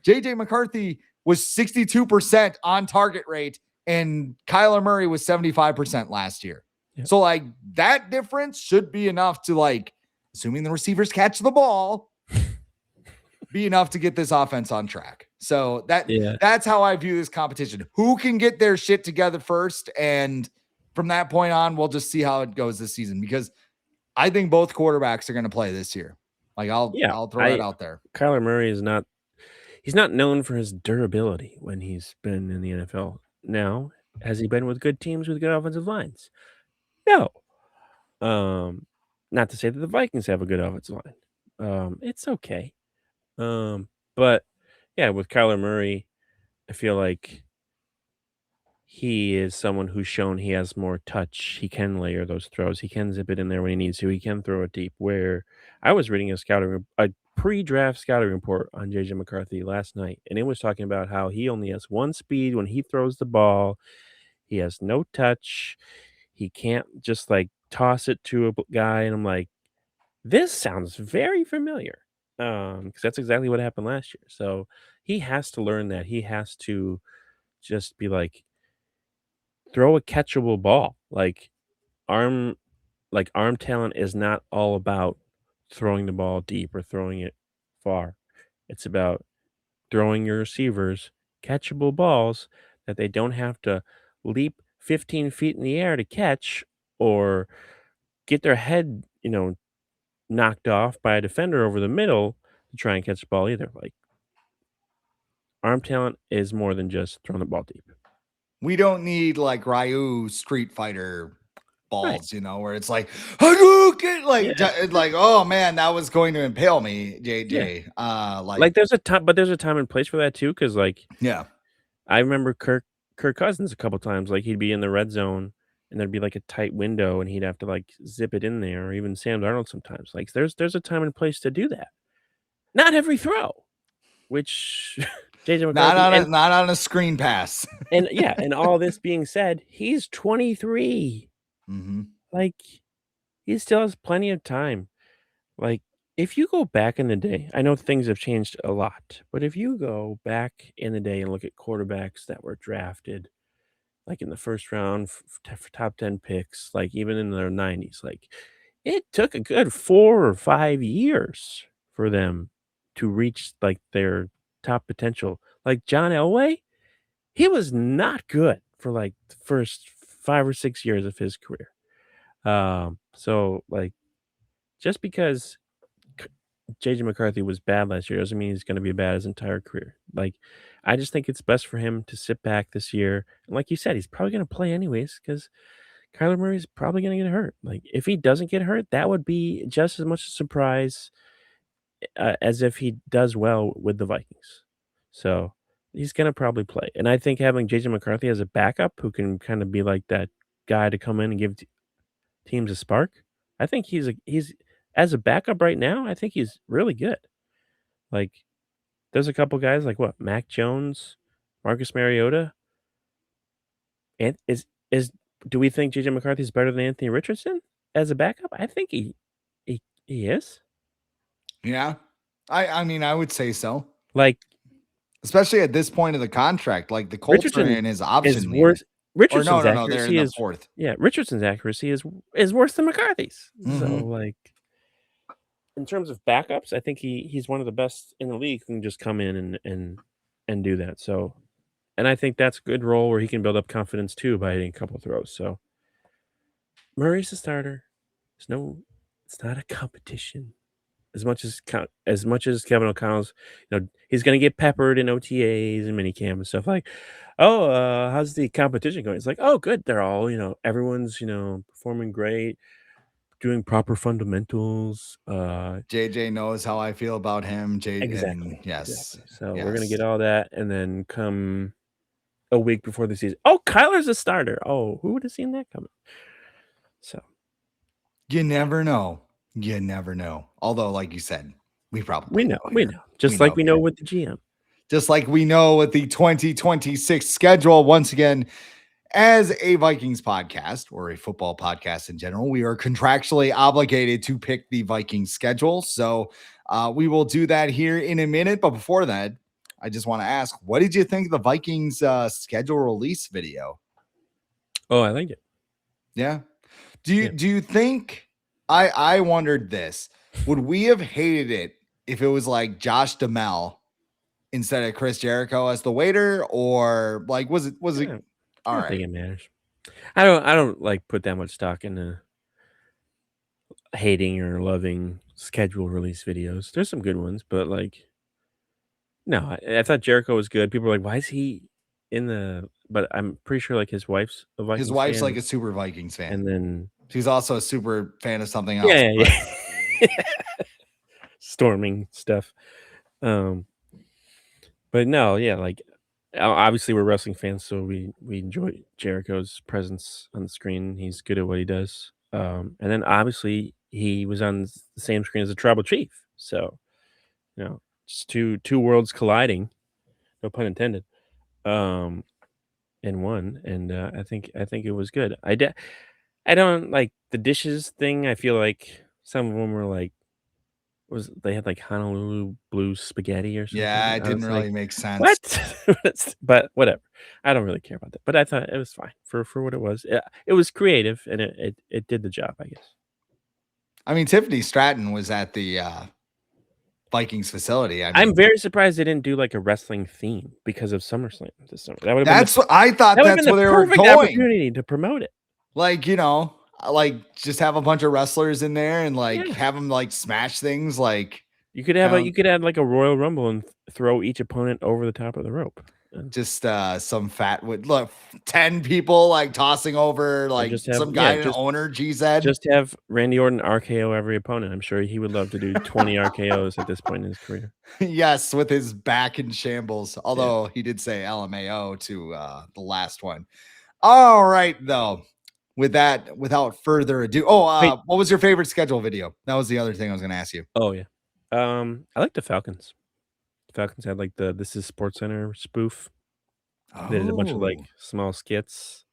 A: JJ McCarthy was 62% on target rate, and Kyler Murray was 75% last year.
B: Yep.
A: So like that difference should be enough to, like, assuming the receivers catch the ball, be enough to get this offense on track. So that's how I view this competition. Who can get their shit together first? And from that point on, we'll just see how it goes this season, because I think both quarterbacks are going to play this year. Like I'll throw that out there.
B: Kyler Murray he's not known for his durability when he's been in the NFL. Now, has he been with good teams with good offensive lines? No. Not to say that the Vikings have a good offensive line. It's okay. But yeah, with Kyler Murray, I feel like he is someone who's shown he has more touch. He can layer those throws. He can zip it in there when he needs to. He can throw it deep. Where I was reading a pre-draft scouting report on JJ McCarthy last night, and it was talking about how he only has one speed when he throws the ball. He has no touch. He can't just like toss it to a guy, and I'm like, this sounds very familiar. Because that's exactly what happened last year. So he has to learn that. He has to just be like, throw a catchable ball. Arm arm talent is not all about throwing the ball deep or throwing it far. It's about throwing your receivers catchable balls that they don't have to leap 15 feet in the air to catch, or get their head, knocked off by a defender over the middle to try and catch the ball either. Like, arm talent is more than just throwing the ball deep.
A: We don't need like Ryu Street Fighter balls,
B: Right.
A: where it's like, oh man, that was going to impale me, JJ.
B: Yeah. There's a time, but there's a time and place for that too. Cause I remember Kirk Cousins a couple times, he'd be in the red zone and there'd be like a tight window and he'd have to zip it in there, or even Sam Darnold sometimes. There's a time and place to do that. Not every throw, which JJ McCarthy
A: not on a screen pass.
B: and all this being said, he's 23.
A: Mm-hmm.
B: He still has plenty of time. If you go back in the day, I know things have changed a lot, but if you go back in the day and look at quarterbacks that were drafted, in the first round for top 10 picks, even in their 90s, it took a good 4 or 5 years for them to reach their top potential. John Elway, he was not good for the first 5 or 6 years of his career. So just because JJ McCarthy was bad last year doesn't mean he's going to be bad his entire career. I just think it's best for him to sit back this year. And like you said, he's probably going to play anyways, because Kyler Murray's probably going to get hurt. If he doesn't get hurt, that would be just as much a surprise as if he does well with the Vikings. So he's going to probably play. And I think having JJ McCarthy as a backup who can kind of be like that guy to come in and give teams a spark, I think he's as a backup right now, I think he's really good. There's a couple guys Mac Jones, Marcus Mariota. And do we think JJ McCarthy is better than Anthony Richardson as a backup? I think he is.
A: Yeah. I mean, I would say so.
B: Like,
A: especially at this point of the contract, the Colts
B: Richardson
A: are in his option
B: is worse. Richardson's
A: no, they're in the
B: is
A: fourth.
B: Yeah, Richardson's accuracy is worse than McCarthy's.
A: Mm-hmm.
B: So in terms of backups, I think he's one of the best in the league who can just come in and do that. So, and I think that's a good role where he can build up confidence too by hitting a couple of throws. So Murray's the starter. It's not a competition. As much as Kevin O'Connell's, he's going to get peppered in OTAs and minicamp and stuff how's the competition going? It's oh, good. They're all, everyone's, performing great, doing proper fundamentals.
A: JJ knows how I feel about him.
B: Exactly.
A: Yes.
B: Exactly. So we're going to get all that. And then come a week before the season, oh, Kyler's a starter. Oh, who would have seen that coming? So
A: you never know. You never know. Although, like you said, we know.
B: Just we know with the GM.
A: Just like we know with the 2026 schedule. Once again, as a Vikings podcast or a football podcast in general, we are contractually obligated to pick the Vikings schedule. So we will do that here in a minute. But before that, I just want to ask, what did you think of the Vikings schedule release video?
B: Oh, I like it.
A: Yeah. Do you think I wondered this? Would we have hated it if it was like Josh Duhamel instead of Chris Jericho as the waiter, or like was it
B: I
A: all
B: don't think
A: right?
B: it matters. I don't like put that much stock into hating or loving schedule release videos. There's some good ones, but like no, I thought Jericho was good. People were like, "Why is he in the?" But I'm pretty sure like his wife's a
A: His
B: Vikings
A: wife's like
B: fan,
A: a super Vikings fan.
B: and then
A: She's also a super fan of something else.
B: yeah,
A: But
B: yeah, storming stuff. Um, but no, yeah, like obviously we're wrestling fans, so we enjoy Jericho's presence on the screen. He's good at what he does. And then obviously he was on the same screen as the tribal chief. So, just two worlds colliding, no pun intended. Um, in one, and I think it was good. I don't like the dishes thing. I feel like some of them were like they had like Honolulu blue spaghetti or
A: yeah,
B: something.
A: it
B: I
A: didn't
B: was like,
A: really make sense.
B: "What?" But whatever. I don't really care about that. But I thought it was fine for what it was. It was creative and it did the job, I guess.
A: I mean, Tiffany Stratton was at the Vikings facility. I
B: I'm
A: mean,
B: very surprised they didn't do like a wrestling theme because of SummerSlam this summer. That would have been
A: that's what I thought. That's
B: the
A: where they were
B: perfect
A: going.
B: opportunity to promote it.
A: Like, like just have a bunch of wrestlers in there and like
B: Yeah.
A: have them like smash things. Like,
B: You could have you could add like a Royal Rumble and throw each opponent over the top of the rope.
A: just some fat with look 10 people like tossing over
B: Or
A: like
B: just have
A: some guy in an owner G said.
B: just have Randy Orton RKO every opponent. I'm sure he would love to do 20 RKOs at this point in his career.
A: Yes, with his back in shambles.
B: Yeah.
A: Although he did say LMAO to the last one. All right, though. With that, without further ado.
B: Wait.
A: What was your favorite schedule video? That was the other thing I was gonna ask you.
B: Oh, yeah. I like the Falcons. The Falcons had like the This Is Sports Center spoof. They did a bunch of like
A: Oh,
B: small skits.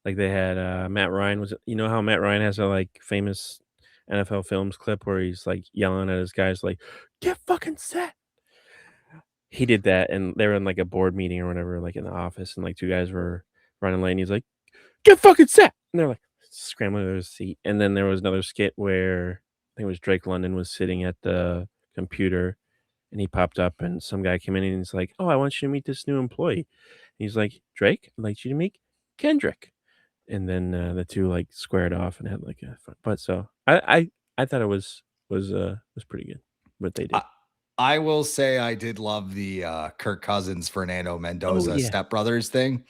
B: Like they had Matt Ryan how Matt Ryan has a like famous NFL Films clip where he's like yelling at his guys like, "Get fucking set." He did that and they were in like a board meeting or whatever, like in the office, and like two guys were running late and he's like, "Get fucking set." And they're like scrambling to their seat. And then there was another skit where I think it was Drake London was sitting at the computer and he popped up and some guy came in and he's like, "Oh, I want you to meet this new employee." And he's like, "Drake, I'd like you to meet Kendrick." And then the two like squared off and had like a fun. But so I thought it was pretty good what they did.
A: I will say I did love the Kirk Cousins Fernando
B: Oh
A: Mendoza
B: yeah.
A: stepbrothers thing.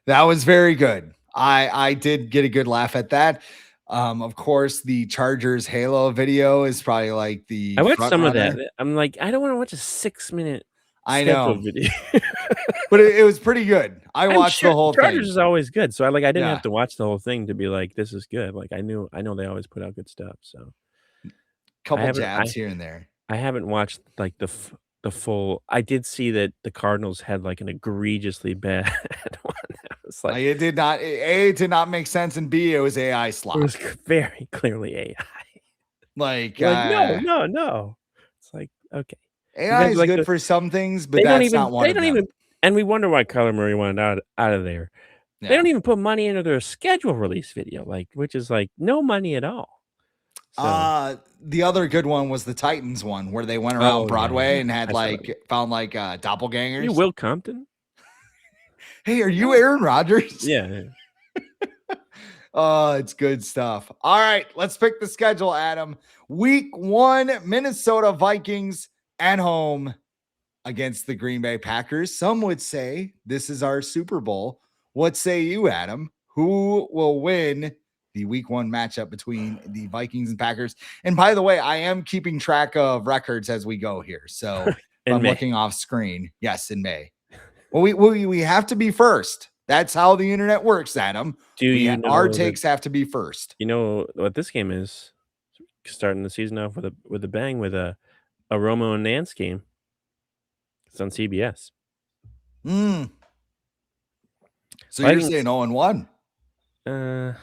A: That was very good. I did get a good laugh at that. Of course, the Chargers Halo video is probably like the
B: I watched
A: front
B: some of
A: runner.
B: that. I'm like, I don't want to watch a 6-minute
A: I
B: schedule
A: know,
B: video.
A: but it was pretty good. I
B: I'm
A: watched
B: sure
A: the whole
B: Chargers
A: thing.
B: is always good. So I didn't
A: Yeah,
B: have to watch the whole thing to be like, this is good. Like I know they always put out good stuff. So I
A: couple
B: haven't
A: jabs here and there.
B: I haven't watched like the full. I did see that the Cardinals had like an egregiously bad one. I was like,
A: It did not. It did not make sense, and B, it was AI
B: it
A: slop.
B: was very clearly AI.
A: Like,
B: You're like, no, no, no. It's like, okay.
A: AI
B: Because
A: is
B: like
A: good for some things, but
B: they don't
A: that's
B: even
A: not one of them.
B: and we wonder why Kyler Murray wanted out of there. They
A: Yeah.
B: don't even put money into their schedule release video, like which is like no money at all. So
A: The other good one was the Titans one where they went around
B: oh yeah,
A: Broadway and had
B: I saw that.
A: found
B: You
A: doppelgangers.
B: Will Compton?
A: Hey, are you Aaron Rodgers?
B: Yeah.
A: Oh, it's good stuff. All right, let's pick the schedule, Adam. Week 1, Minnesota Vikings at home against the Green Bay Packers. Some would say this is our Super Bowl. What say you, Adam? Who will win the week 1 matchup between the Vikings and Packers? And by the way, I am keeping track of records as we go here. So I'm looking off screen. Yes, in May. Well, we have to be first. That's how the internet works, Adam. Our takes have to be first.
B: You know what this game is? Starting the season off with a bang with a Romo and Nance game. It's on CBS.
A: So
B: Vikings,
A: you're saying 0-1?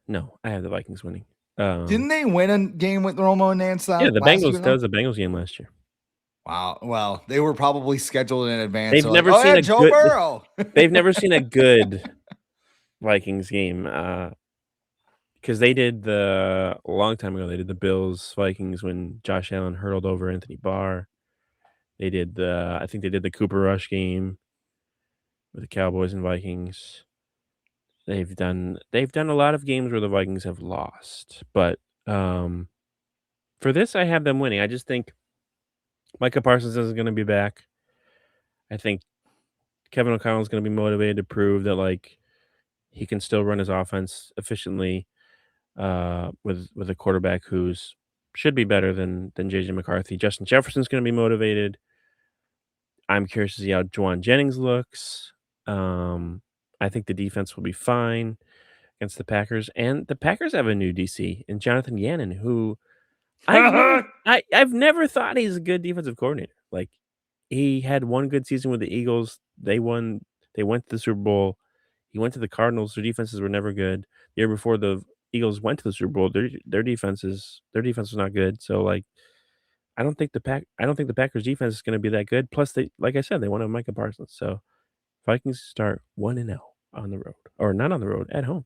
B: No, I have the Vikings winning.
A: Didn't they win a game with Romo and Nance?
B: Yeah, the Bengals. That was the Bengals game last year.
A: Wow. Well, they were probably scheduled in advance.
B: They've
A: So like,
B: never
A: oh
B: seen
A: yeah,
B: a
A: Joe
B: good.
A: Burrow.
B: They've never seen a good Vikings game. Because they did a long time ago. They did the Bills Vikings when Josh Allen hurtled over Anthony Barr. They did I think they did the Cooper Rush game with the Cowboys and Vikings. They've done a lot of games where the Vikings have lost, but for this I have them winning. I just think Micah Parsons is going to be back. I think Kevin O'Connell is going to be motivated to prove that like he can still run his offense efficiently with a quarterback who's should be better than JJ McCarthy. Justin Jefferson's going to be motivated. I'm curious to see how Juwan Jennings looks. I think the defense will be fine against the Packers, and the Packers have a new DC in Jonathan Gannon, who I've never thought he's a good defensive coordinator. Like he had one good season with the Eagles. They won. They went to the Super Bowl. He went to the Cardinals. Their defenses were never good. The year before the Eagles went to the Super Bowl, their defense was not good. So like I don't think the Packers defense is going to be that good. Plus they like I said they won on Micah Parsons. So Vikings start 1-0 on the road or not on the road at home.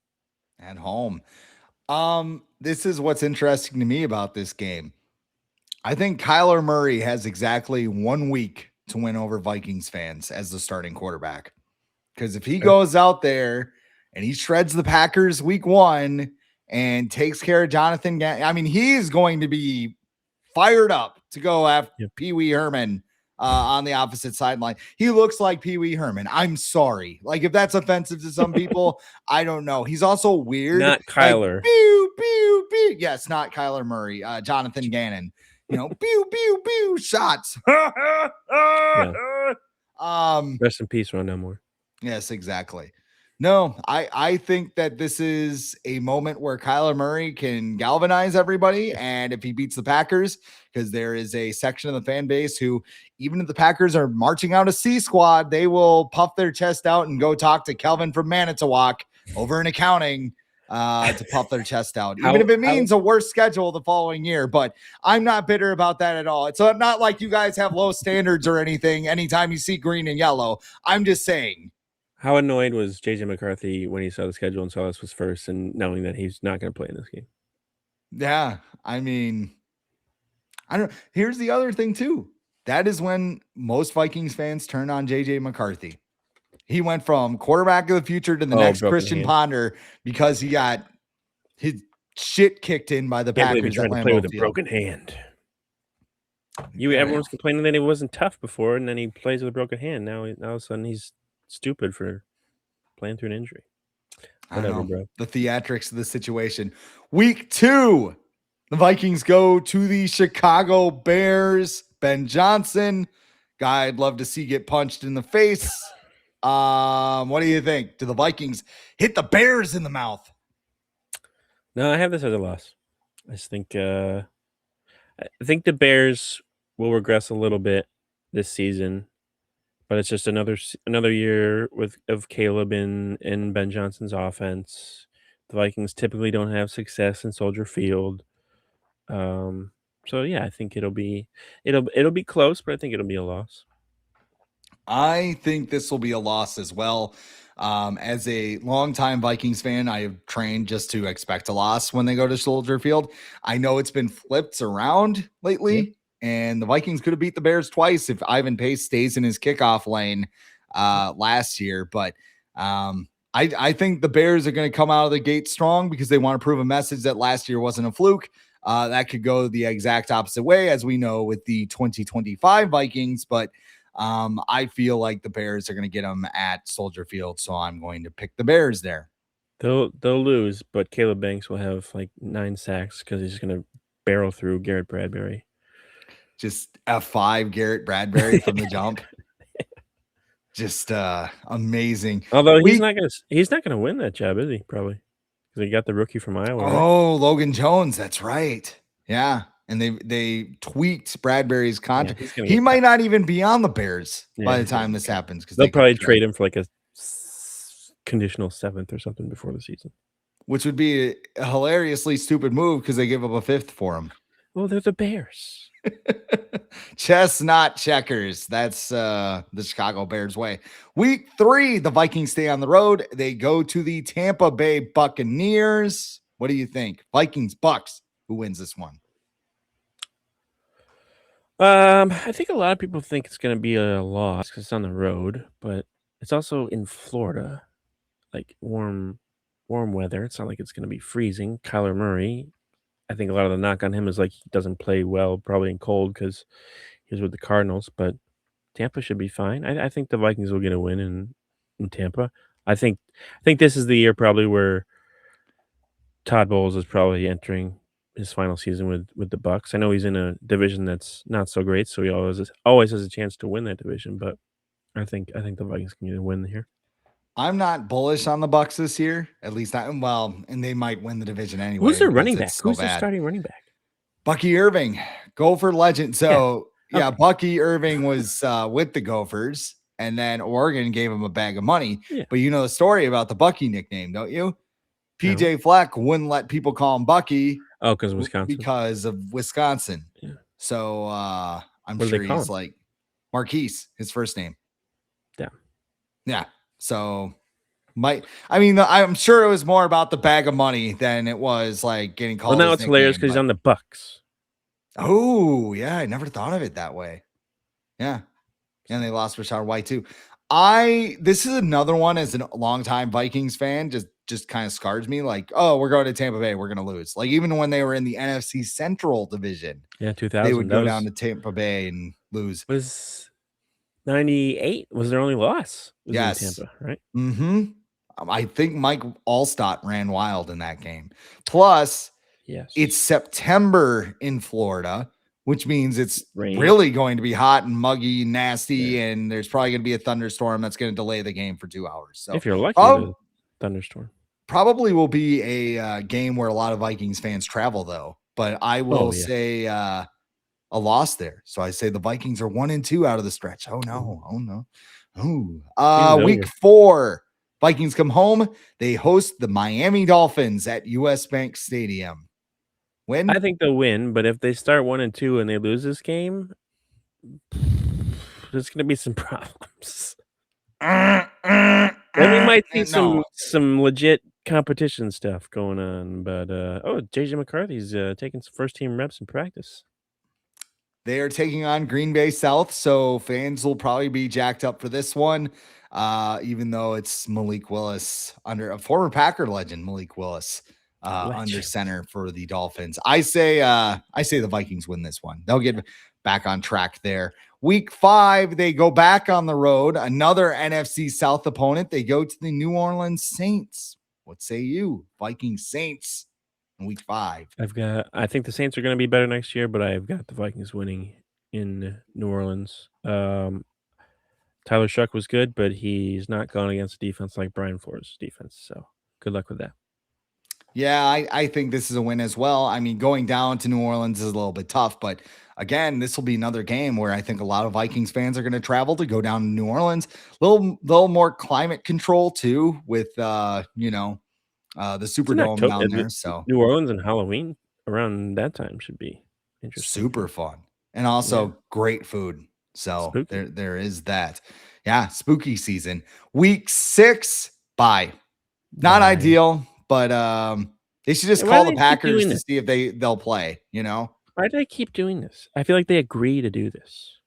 A: At home. This is what's interesting to me about this game. I think Kyler Murray has exactly 1 week to win over Vikings fans as the starting quarterback. Because if he goes out there and he shreds the Packers week 1 and takes care of Jonathan, I mean, he's going to be fired up to go after Pee Wee Herman on the opposite sideline. He looks like Pee Wee Herman. I'm sorry. Like, if that's offensive to some people, I don't know. He's also weird.
B: Not Kyler.
A: Like, pew, pew, pew. Yes, not Kyler Murray. Jonathan Gannon. You know, pew, pew, pew, shots.
B: Rest in peace, Rondell Moore.
A: Yes, exactly. No, I think that this is a moment where Kyler Murray can galvanize everybody. And if he beats the Packers, because there is a section of the fan base who, even if the Packers are marching out a C squad, they will puff their chest out and go talk to Kelvin from Manitowoc over in accounting to puff their chest out, even if it means a worse schedule the following year. But I'm not bitter about that at all. It's not like you guys have low standards or anything anytime you see green and yellow. I'm just saying.
B: How annoyed was JJ McCarthy when he saw the schedule and saw this was first and knowing that he's not going to play in this game?
A: Yeah. I mean, I don't. Here's the other thing, too. That is when most Vikings fans turn on JJ McCarthy. He went from quarterback of the future to the next Christian Ponder because he got his shit kicked in by the Packers.
B: Trying to play with a broken hand. Everyone's complaining that he wasn't tough before, and then he plays with a broken hand. Now all of a sudden he's stupid for playing through an injury. Whatever, bro.
A: The theatrics of the situation. Week 2, the Vikings go to the Chicago Bears. Ben Johnson, guy I'd love to see get punched in the face. What do you think? Do the Vikings hit the Bears in the mouth?
B: No, I have this as a loss. I just think I think the Bears will regress a little bit this season, but it's just another year of Caleb in Ben Johnson's offense. The Vikings typically don't have success in Soldier Field. So yeah, I think it'll be close, but I think it'll be a loss.
A: I think this will be a loss as well. As a longtime Vikings fan, I have trained just to expect a loss when they go to Soldier Field. I know it's been flipped around lately, and the Vikings could have beat the Bears twice if Ivan Pace stays in his kickoff lane last year. But I think the Bears are going to come out of the gate strong because they want to prove a message that last year wasn't a fluke. That could go the exact opposite way, as we know with the 2025 Vikings. But I feel like the Bears are going to get them at Soldier Field, so I'm going to pick the Bears there.
B: They'll lose, but Caleb Banks will have like 9 sacks because he's going to barrel through Garrett Bradbury.
A: Just F5 Garrett Bradbury from the jump. Just amazing.
B: Although he's not gonna win that job, is he? Probably because he got the rookie from Iowa.
A: Oh, right? Logan Jones. That's right. Yeah. And they tweaked Bradbury's contract. Yeah, he might not even be on the Bears by the time this happens. Because
B: they'll probably trade him for like a conditional 7th or something before the season.
A: Which would be a hilariously stupid move because they give up a 5th for him.
B: Well, they're the Bears.
A: Chestnut checkers. That's the Chicago Bears way. Week 3, the Vikings stay on the road. They go to the Tampa Bay Buccaneers. What do you think? Vikings, Bucks. Who wins this one?
B: I think a lot of people think it's going to be a loss because it's on the road, but it's also in Florida, like warm weather. It's not like it's going to be freezing. Kyler Murray, I think a lot of the knock on him is like he doesn't play well, probably in cold because he was with the Cardinals. But Tampa should be fine. I think the Vikings will get a win in Tampa. I think this is the year probably where Todd Bowles is probably entering his final season with the Bucks. I know he's in a division that's not so great, so he always has a chance to win that division. But I think the Vikings can get a win here.
A: I'm not bullish on the Bucks this year. At least and they might win the division anyway.
B: Who's their
A: because
B: running
A: it's
B: back?
A: so
B: Who's their
A: bad.
B: starting running back?
A: Bucky Irving, Gopher legend. So
B: Okay.
A: Bucky Irving was with the Gophers, and then Oregon gave him a bag of money.
B: Yeah.
A: But you know the story about the Bucky nickname, don't you? PJ Fleck wouldn't let people call him Bucky.
B: Oh, because Wisconsin.
A: Because of Wisconsin.
B: Yeah.
A: So I'm
B: What do
A: sure
B: they call
A: he's
B: him?
A: like Marquise, his first name.
B: Yeah.
A: Yeah. So I'm sure it was more about the bag of money than it was like getting called.
B: Well, now it's hilarious because he's on the Bucks.
A: Oh, yeah. I never thought of it that way. Yeah. And they lost Rashad White too. This is another one as a longtime Vikings fan, just kind of scars me. Like, oh, we're going to Tampa Bay, we're going to lose. Like even when they were in the NFC Central division,
B: 2000,
A: they would go down to Tampa Bay and lose.
B: Was 98 was their only loss?
A: Yes.
B: In Tampa, right?
A: Mm-hmm. I think Mike Allstott ran wild in that game. Plus,
B: yes,
A: it's September in Florida, which means it's really going to be hot and muggy and nasty, and there's probably going to be a thunderstorm that's going to delay the game for 2 hours. So
B: if you're lucky, the thunderstorm
A: probably will be a game where a lot of Vikings fans travel, though. But I will say a loss there. So I say the Vikings are 1-2 out of the stretch. Oh no. Week 4. Vikings come home. They host the Miami Dolphins at US Bank Stadium. Win?
B: I think they'll win, but if they start 1-2 and they lose this game, there's going to be some problems. And we might see some legit competition stuff going on. But JJ McCarthy's taking some first team reps in practice.
A: They are taking on Green Bay South, so fans will probably be jacked up for this one. Even though it's Malik Willis, under a former Packer legend, Malik Willis, under center for the Dolphins. I say the Vikings win this one. They'll get back on track there. Week 5, they go back on the road. Another NFC South opponent. They go to the New Orleans Saints. What say you, Vikings Saints? In week 5,
B: I think the Saints are going to be better next year, but I've got the Vikings winning in New Orleans. Tyler Shuck was good, but he's not gone against a defense like Brian Flores' defense. So good luck with that.
A: Yeah, I think this is a win as well. I mean, going down to New Orleans is a little bit tough, but again, this will be another game where I think a lot of Vikings fans are going to travel to go down to New Orleans. Little more climate control too, with the Superdome down there. So
B: New Orleans and Halloween around that time should be interesting.
A: Super fun, and also great food. So there is that. Yeah, spooky season. Week 6, bye. Not ideal, but they should just call the Packers to see if they'll play.
B: Why do they keep doing this? I feel like they agree to do this.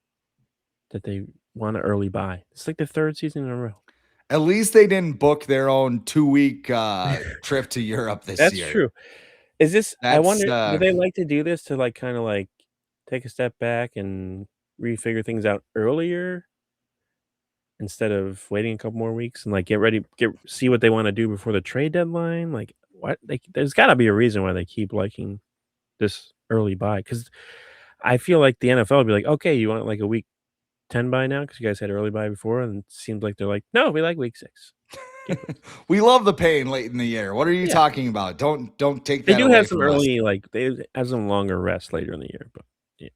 B: That they want an early bye. It's like the 3rd season in a row.
A: At least they didn't book their own 2-week trip to Europe this year.
B: That's true. Is this? I wonder. Do they like to do this to kind of take a step back and refigure things out earlier instead of waiting a couple more weeks and get ready, see what they want to do before the trade deadline? What? There's got to be a reason why they keep liking this early bye, because I feel like the NFL would be like, okay, you want a week 10 bye now because you guys had early bye before, and it seems like they're like, no, we like week 6.
A: We love the pain late in the year. What are you talking about? Don't take that.
B: They do have some early, they have some longer rest later in the year, but yeah.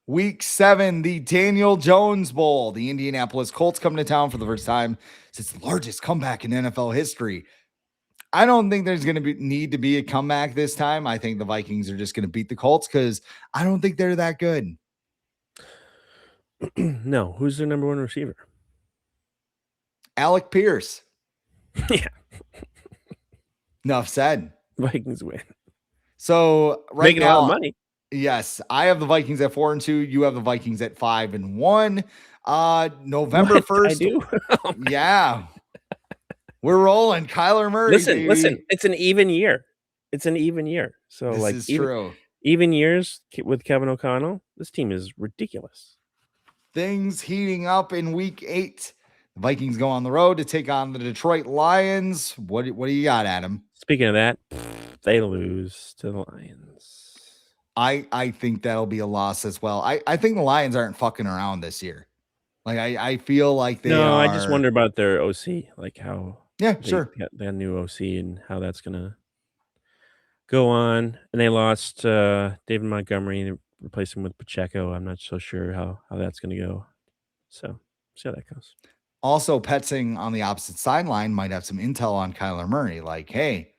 A: Week 7, the Daniel Jones Bowl. The Indianapolis Colts come to town for the first time since the largest comeback in NFL history. I don't think there's going to need to be a comeback this time. I think the Vikings are just going to beat the Colts because I don't think they're that good.
B: No, who's their number one receiver?
A: Alec Pierce.
B: Yeah,
A: Enough said.
B: Vikings win.
A: So right
B: Making a lot of
A: now,
B: money.
A: yes, I have the Vikings at 4-2. You have the Vikings at 5-1. November
B: What I
A: 1st.
B: do?
A: Yeah. We're rolling. Kyler Murray,
B: Listen.
A: baby.
B: It's an even year. It's an even year. So
A: This
B: like
A: is true.
B: even years with Kevin O'Connell, this team is ridiculous.
A: Things heating up in week 8. The Vikings go on the road to take on the Detroit Lions. What do you got, Adam?
B: Speaking of that, they lose to the Lions.
A: I think that'll be a loss as well. I think the Lions aren't fucking around this year. Like I feel like they
B: No,
A: are.
B: I just wonder about their OC, like how they
A: sure.
B: got that new OC and how that's gonna go on. And they lost David Montgomery and replaced him with Pacheco. I'm not so sure how that's gonna go. So see how that goes.
A: Also, Petzing on the opposite sideline might have some intel on Kyler Murray. Like, hey,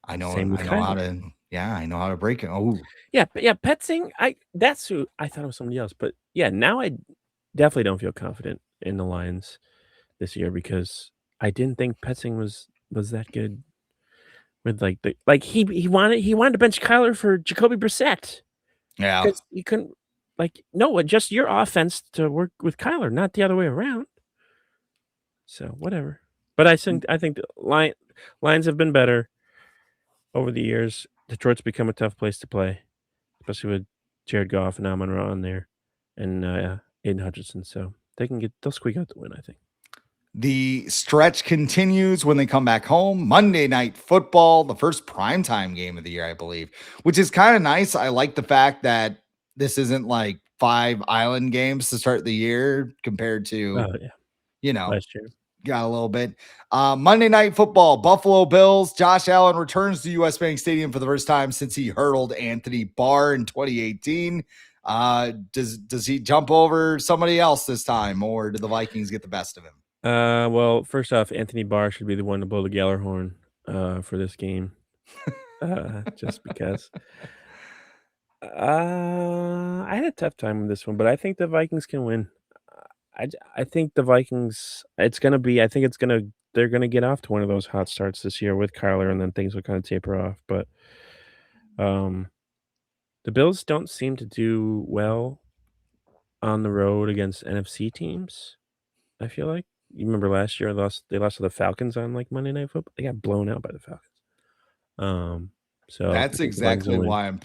A: I know how to break it. Oh,
B: yeah, Petzing. That's who I thought it was somebody else, but yeah, now I definitely don't feel confident in the Lions this year because I didn't think Petzing was that good. With he wanted to bench Kyler for Jacoby Brissett
A: yeah.
B: because he couldn't adjust your offense to work with Kyler, not the other way around. So whatever. But I think the Lions have been better over the years. Detroit's become a tough place to play, especially with Jared Goff and Amon-Ra on there, and Aiden Hutchinson. So they'll squeak out the win, I think.
A: The stretch continues when they come back home. Monday Night Football, the first primetime game of the year, I believe, which is kind of nice. I like the fact that this isn't like 5 island games to start the year compared to,
B: last year.
A: Got a little bit. Monday Night Football, Buffalo Bills. Josh Allen returns to US Bank Stadium for the first time since he hurdled Anthony Barr in 2018. Does he jump over somebody else this time, or did the Vikings get the best of him?
B: Well, first off, Anthony Barr should be the one to blow the Geller horn for this game, just because. I had a tough time with this one, but I think the Vikings can win. I think the Vikings. They're gonna get off to one of those hot starts this year with Kyler, and then things will kind of taper off. But the Bills don't seem to do well on the road against NFC teams. I feel like you remember last year they lost to the Falcons on like Monday Night Football. They got blown out by the Falcons. So
A: That's exactly why I'm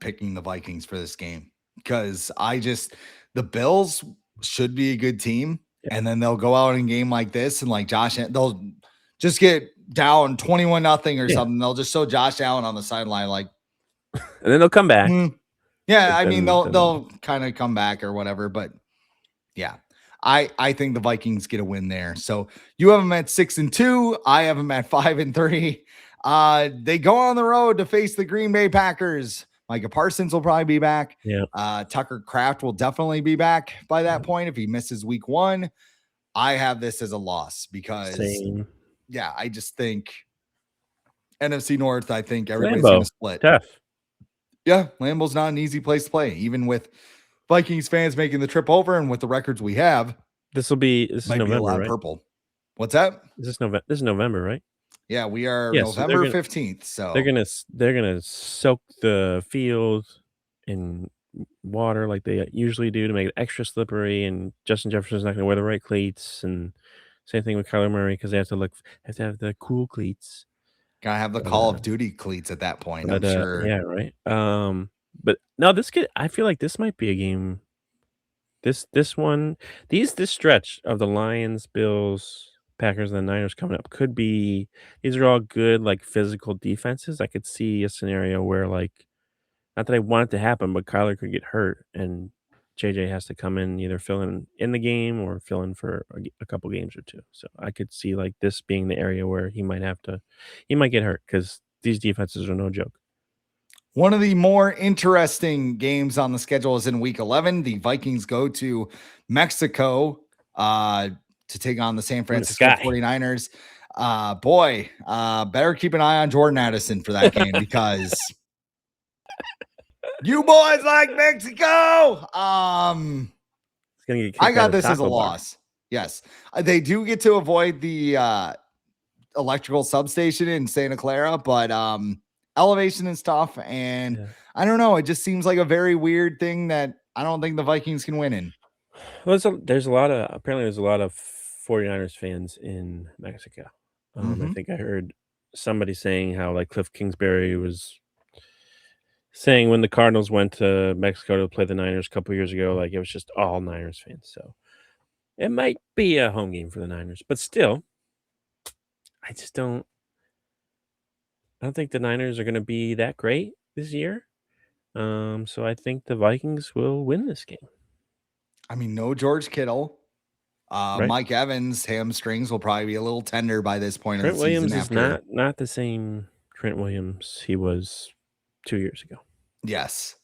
A: picking the Vikings for this game, because the Bills should be a good team, and then they'll go out in a game like this and like they'll just get down 21-0 or something. They'll just show Josh Allen on the sideline like,
B: and then they'll come back.
A: Yeah, I mean they'll kind of come back or whatever, but yeah. I think the Vikings get a win there. So you have them at 6-2. I have them at 5-3. They go on the road to face the Green Bay Packers. Micah Parsons will probably be back.
B: Yeah.
A: Tucker Kraft will definitely be back by that point if he misses week 1. I have this as a loss because I just think NFC North, I think everybody's going to split.
B: Tough.
A: Yeah, Lambeau's not an easy place to play, even with Vikings fans making the trip over, and with the records we have.
B: This is November,
A: be a lot
B: right?
A: Of purple. What's that?
B: This is November, right?
A: Yeah, we are November 15th. So
B: they're gonna soak the field in water like they usually do to make it extra slippery. And Justin Jefferson's not gonna wear the right cleats. And same thing with Kyler Murray because they have to have the cool cleats.
A: Gotta have the Call of Duty cleats at that point. I'm sure.
B: Yeah, right. But no, I feel like this might be a game. This stretch of the Lions, Bills, Packers, and the Niners coming up could be. These are all good, like physical defenses. I could see a scenario where, like, not that I want it to happen, but Kyler could get hurt, and JJ has to come in either fill in the game or fill in for a couple games or two. So I could see like this being the area where he might get hurt because these defenses are no joke.
A: One of the more interesting games on the schedule is in week 11. The Vikings go to Mexico to take on the San Francisco 49ers. Better keep an eye on Jordan Addison for that game because you boys like Mexico.
B: He's gonna get
A: I
B: kicked out
A: got
B: of
A: this as a
B: Taco Bar.
A: loss. Yes. They do get to avoid the electrical substation in Santa Clara, but elevation and stuff. And
B: Yeah.
A: I don't know. It just seems like a very weird thing that I don't think the Vikings can win in.
B: Well, there's a lot of 49ers fans in Mexico. I
A: Mm-hmm.
B: think I heard somebody saying how like Cliff Kingsbury was saying when the Cardinals went to Mexico to play the Niners a couple years ago, like it was just all Niners fans. So it might be a home game for the Niners, but still, I just don't. I don't think the Niners are going to be that great this year. So I think the Vikings will win this game.
A: I mean, no George Kittle.
B: Right?
A: Mike Evans' hamstrings will probably be a little tender by this point of the
B: Trent
A: season
B: Williams is
A: after.
B: not the same Trent Williams he was 2 years ago.
A: Yes.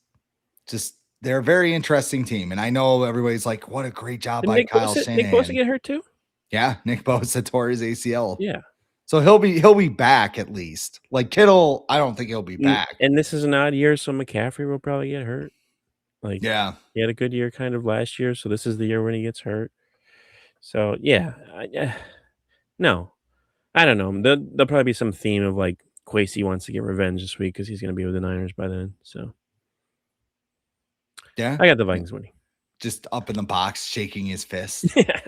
A: Just they're a very interesting team. And I know everybody's like, what a great job
B: Did
A: by Kyle
B: Nick Bosa
A: Shanahan.
B: get hurt too?
A: Yeah, Nick Bosa tore his ACL.
B: Yeah.
A: So he'll be back at least. Like Kittle, I don't think he'll be back.
B: And this is an odd year, so McCaffrey will probably get hurt. Like,
A: Yeah.
B: he had a good year kind of last year, so this is the year when he gets hurt. So yeah, no, I don't know. There'll probably be some theme of like Kwesi wants to get revenge this week because he's going to be with the Niners by then. So
A: Yeah.
B: I got the Vikings winning.
A: Just up in the box, shaking his fist.
B: Yeah.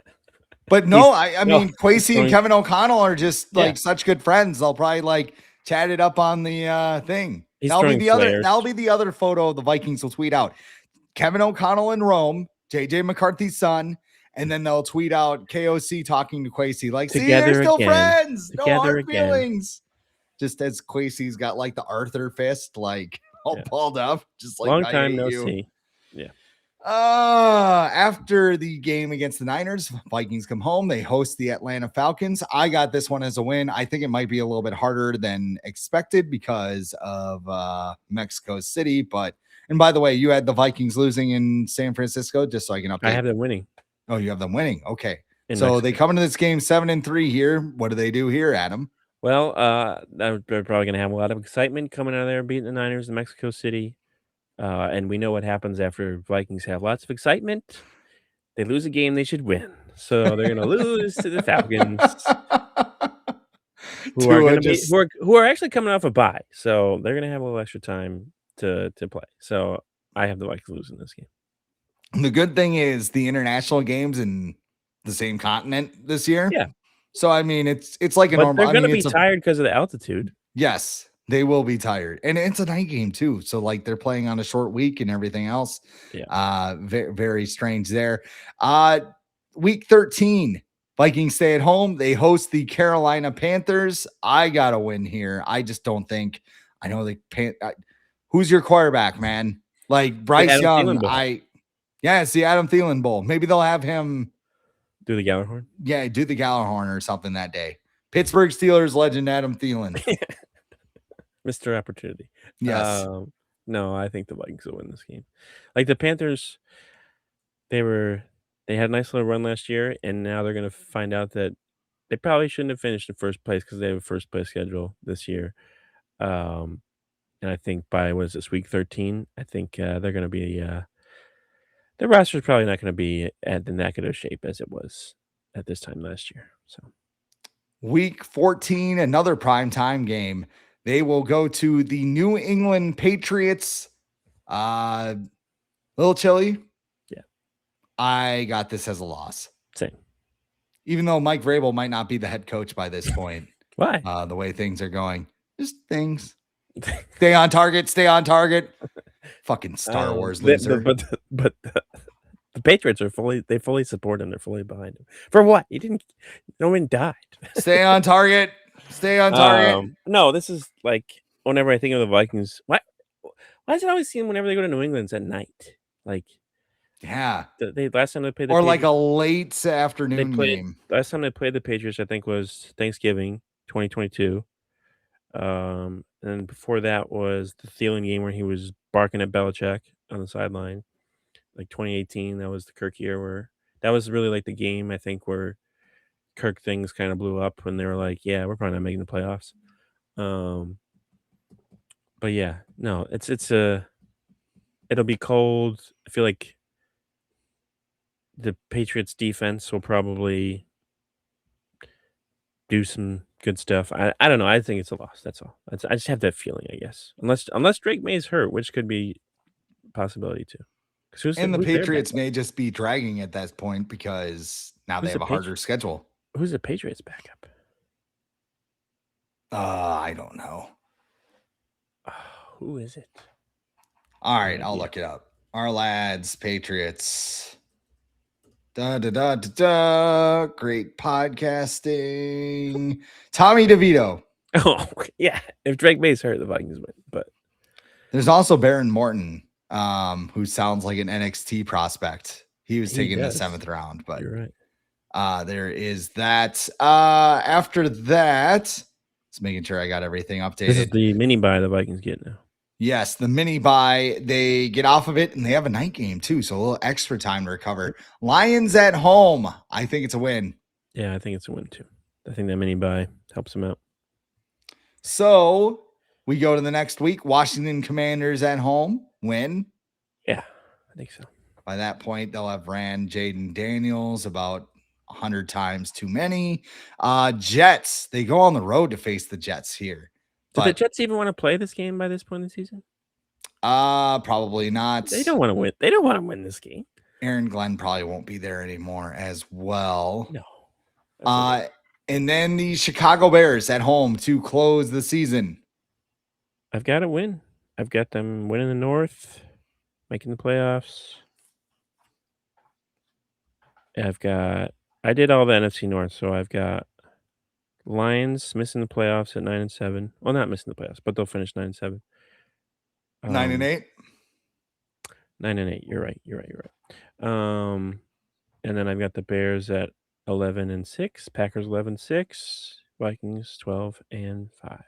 A: But no, I mean, Kwesi and
B: going-
A: Kevin O'Connell are just like
B: Yeah.
A: such good friends. They'll probably like chat it up on the thing.
B: He's
A: That'll be
B: throwing
A: the other.
B: flares.
A: That'll be the other photo the Vikings will tweet out. Kevin O'Connell in Rome, JJ McCarthy's son, and then they'll tweet out KOC talking to Kwesi like, see, they're still friends. No hard feelings. Just as Kwesi's got like the Arthur fist, like all balled up, just like
B: long time no see. Yeah.
A: After the game against the Niners, Vikings come home. They host the Atlanta Falcons. I got this one as a win. I think it might be a little bit harder than expected because of Mexico City. And by the way, you had the Vikings losing in San Francisco, just so I can update.
B: I have them winning.
A: Oh, you have them winning. Okay.
B: In
A: so
B: Mexico.
A: They come into this game 7-3 here. What do they do here, Adam?
B: Well, they're probably going to have a lot of excitement coming out of there beating the Niners in Mexico City. And we know what happens after Vikings have lots of excitement. They lose a game they should win. So they're going to lose to the Falcons, who are actually coming off a bye. So they're going to have a little extra time to play. So I have the Vikings losing this game.
A: The good thing is the international games in the same continent this year.
B: Yeah.
A: So I mean, it's like a normal.
B: They're going to be tired because of the altitude.
A: Yes, they will be tired, and it's a night game too. So like they're playing on a short week and everything else.
B: Yeah.
A: Very, very strange there. Week 13, Vikings stay at home. They host the Carolina Panthers. I got a win here. I just don't think. I know who's your quarterback, man? Like Bryce Young. It's the Adam Thielen Bowl. Maybe they'll have him
B: do the Gallagher.
A: Yeah, do the Gallagher or something that day. Pittsburgh Steelers legend Adam Thielen.
B: Mr. Opportunity.
A: Yes.
B: No, I think the Vikings will win this game. Like the Panthers, they had a nice little run last year, and now they're going to find out that they probably shouldn't have finished in first place because they have a first place schedule this year. And I think by week 13, I think they're going to be their roster is probably not going to be at the negative shape as it was at this time last year. So
A: week 14, another primetime game. They will go to the New England Patriots. Little chilly.
B: Yeah.
A: I got this as a loss.
B: Same.
A: Even though Mike Vrabel might not be the head coach by this point.
B: Why?
A: The way things are going. Just things. Stay on target. Fucking Star Wars loser.
B: But the Patriots are fully support him. They're fully behind him. For what? No one died.
A: Stay on target.
B: No, this is like whenever I think of the Vikings. Why does it always seem whenever they go to New England it's at night? Like,
A: yeah.
B: Last time they played the
A: or
B: Patriots,
A: like a late afternoon game.
B: Last time they played the Patriots, I think, was Thanksgiving 2022. And before that was the Thielen game where he was barking at Belichick on the sideline. Like 2018, that was the Kirk year where that was really like the game I think where Kirk things kind of blew up when they were like, yeah, we're probably not making the playoffs. But yeah, no, it'll be cold. I feel like the Patriots defense will probably do some good stuff. I don't know. I think it's a loss. That's all. I just have that feeling, I guess. Unless Drake May's hurt, which could be a possibility too. Because
A: And the
B: who's their
A: Patriots
B: backup?
A: may just be dragging at that point because now they
B: Who's
A: have
B: the
A: a harder schedule.
B: Who's the Patriots backup?
A: I don't know.
B: Who is it?
A: All right,
B: No
A: I'll
B: idea.
A: look it up. Our lads, Patriots. Da da da da da. Great podcasting. Tommy DeVito.
B: Oh yeah. If Drake May's hurt, the Vikings win. But
A: there's also Baron Morton, who sounds like an NXT prospect. He was taken in the 7th round, but
B: you're right.
A: There is that. After that, just making sure I got everything updated.
B: This is the mini bye the Vikings get now.
A: Yes, the mini bye. They get off of it and they have a night game too, so a little extra time to recover. Lions at home. I think it's a win.
B: Yeah, I think it's a win too. I think that mini bye helps them out.
A: So we go to the next week. Washington Commanders at home. Win.
B: Yeah, I think so.
A: By that point, they'll have ran Jaden Daniels about 100 times too many. Jets, they go on the road to face the Jets here.
B: Do the Jets even want to play this game by this point in the season?
A: Probably not.
B: They don't want to win. They don't want to win this game.
A: Aaron Glenn probably won't be there anymore as well.
B: No.
A: And then the Chicago Bears at home to close the season.
B: I've got to win. I've got them winning the North, making the playoffs. I did all the NFC North, so I've got Lions missing the playoffs at 9-7. Well, not missing the playoffs, but they'll finish 9-7.
A: 9-8.
B: 9-8. You're right. And then I've got the Bears at 11-6, Packers 11-6, Vikings 12-5.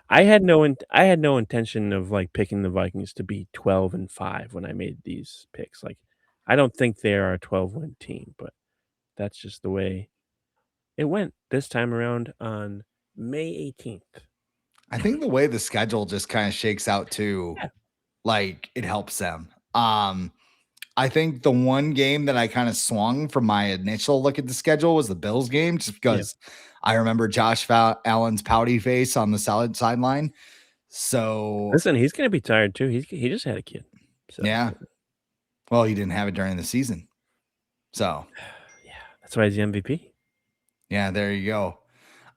B: I had no intention of like picking the Vikings to be 12-5 when I made these picks. Like, I don't think they are a 12-win team, but that's just the way it went this time around on May 18th.
A: I think the way the schedule just kind of shakes out too, like it helps them. I think the one game that I kind of swung from my initial look at the schedule was the Bills game, just because I remember Josh Allen's pouty face on the sideline. So
B: listen, he's going to be tired too. He just had a kid. So.
A: Yeah. Well, he didn't have it during the season. So
B: yeah, that's why he's the MVP.
A: Yeah, there you go.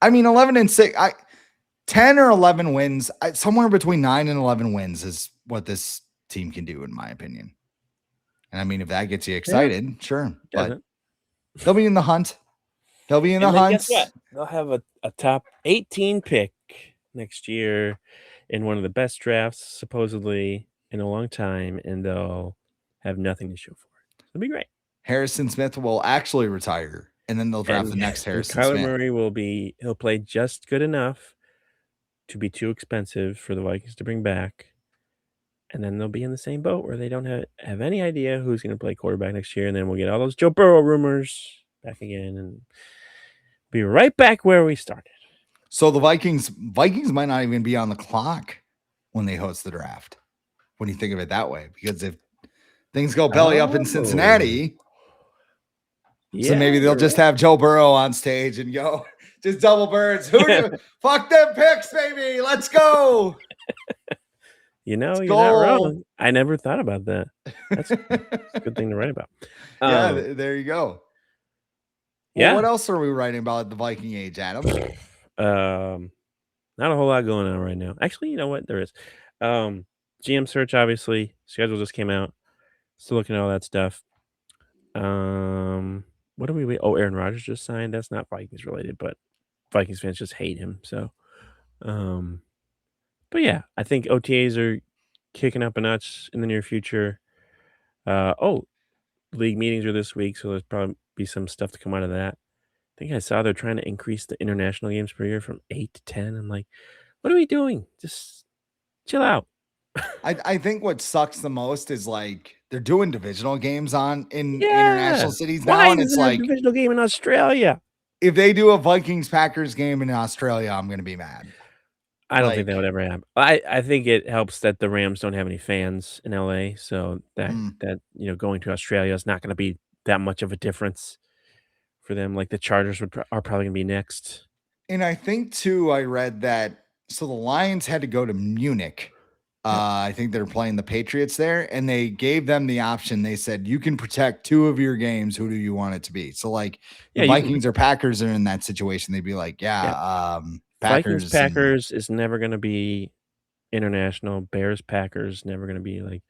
A: I mean, 11-6, 10 or 11 wins, somewhere between 9 and 11 wins is what this team can do, in my opinion. And I mean, if that gets you excited, sure. But they'll be in the hunt. They'll be in the hunt.
B: Guess what? They'll have a top 18 pick next year in one of the best drafts, supposedly, in a long time, and they'll have nothing to show for it. It'll be great.
A: Harrison Smith will actually retire, and then they'll draft the next Harrison
B: Kyler
A: Smith.
B: Murray he'll play just good enough to be too expensive for the Vikings to bring back. And then they'll be in the same boat where they don't have any idea who's going to play quarterback next year. And then we'll get all those Joe Burrow rumors back again and be right back where we started.
A: So the Vikings might not even be on the clock when they host the draft, when you think of it that way. Because if things go belly up in Cincinnati, so maybe they'll just have Joe Burrow on stage and go, just double birds. Fuck them picks, baby. Let's go.
B: You're not wrong. I never thought about that. That's a good thing to write about.
A: There you go. Well, what else are we writing about at the Viking Age, Adam?
B: Not a whole lot going on right now. Actually, you know what? There is. GM search, obviously. Schedule just came out. Still looking at all that stuff. What do we wait? Oh, Aaron Rodgers just signed. That's not Vikings related, but Vikings fans just hate him. So, but yeah, I think OTAs are kicking up a notch in the near future. League meetings are this week, so there's probably be some stuff to come out of that. I think I saw they're trying to increase the international games per year from 8 to 10. I'm like, what are we doing? Just chill out.
A: I think what sucks the most is like they're doing divisional games in international cities now. And it's like
B: a divisional game in Australia.
A: If they do a Vikings Packers game in Australia, I'm going to be mad.
B: I don't think that would ever happen. I think it helps that the Rams don't have any fans in LA, so that going to Australia is not going to be that much of a difference for them. Like the Chargers are probably going to be next.
A: And I think too, I read that so the Lions had to go to Munich.
B: Yep.
A: I think they're playing the Patriots there, and they gave them the option. They said you can protect 2 of your games. Who do you want it to be? So like the Vikings or Packers are in that situation. They'd be like,
B: Vikings Packers is never going to be international. Bears Packers never going to be like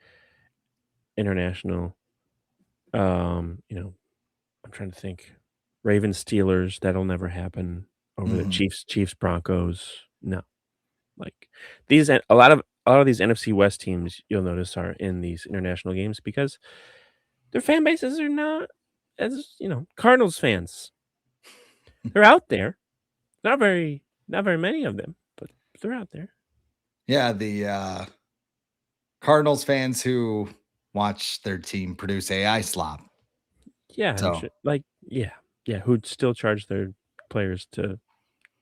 B: international. I'm trying to think. Ravens Steelers, that'll never happen. Over the Chiefs Broncos, no. Like these, a lot of these NFC West teams, you'll notice, are in these international games because their fan bases are not as Cardinals fans. They're out there, not very many of them, but they're out there.
A: Yeah, the Cardinals fans who watch their team produce AI slop.
B: Yeah, so. Who'd still charge their players to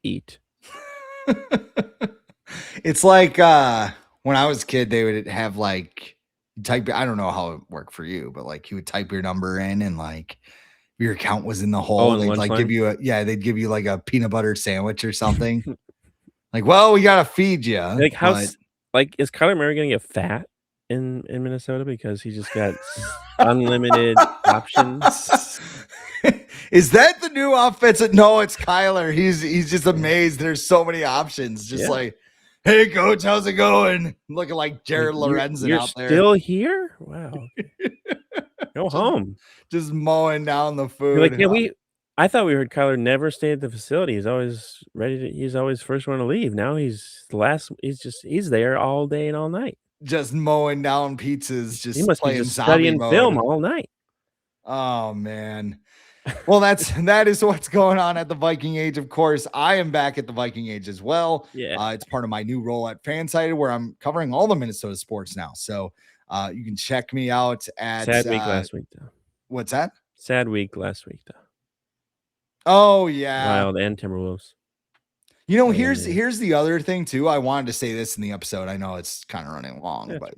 B: eat.
A: It's like when I was a kid, they would have like type. I don't know how it worked for you, but like you would type your number in, and like your account was in the hole. They'd like give you they'd give you like a peanut butter sandwich or something. Like, well, we gotta feed you.
B: Like is Kyler Murray gonna get fat in Minnesota because he just got unlimited options?
A: Is that the new offensive? No, it's Kyler. He's just amazed. There's so many options. Just like, hey, coach, how's it going? Looking like Jared Lorenzen out there.
B: Still here? Wow. Go home.
A: Just mowing down the food.
B: You're like, I thought we heard Kyler never stayed at the facility. He's always he's always first one to leave. Now he's there all day and all night.
A: Just mowing down pizzas.
B: He must be just studying film all night.
A: Oh man. Well, that is what's going on at the Viking Age. Of course, I am back at the Viking Age as well.
B: Yeah,
A: it's part of my new role at Fansided where I'm covering all the Minnesota sports now. So you can check me out at
B: Sad week last week though.
A: What's that?
B: Sad week last week though.
A: Oh yeah,
B: Wild and Timberwolves.
A: Here's the other thing too. I wanted to say this in the episode. I know it's kind of running long, but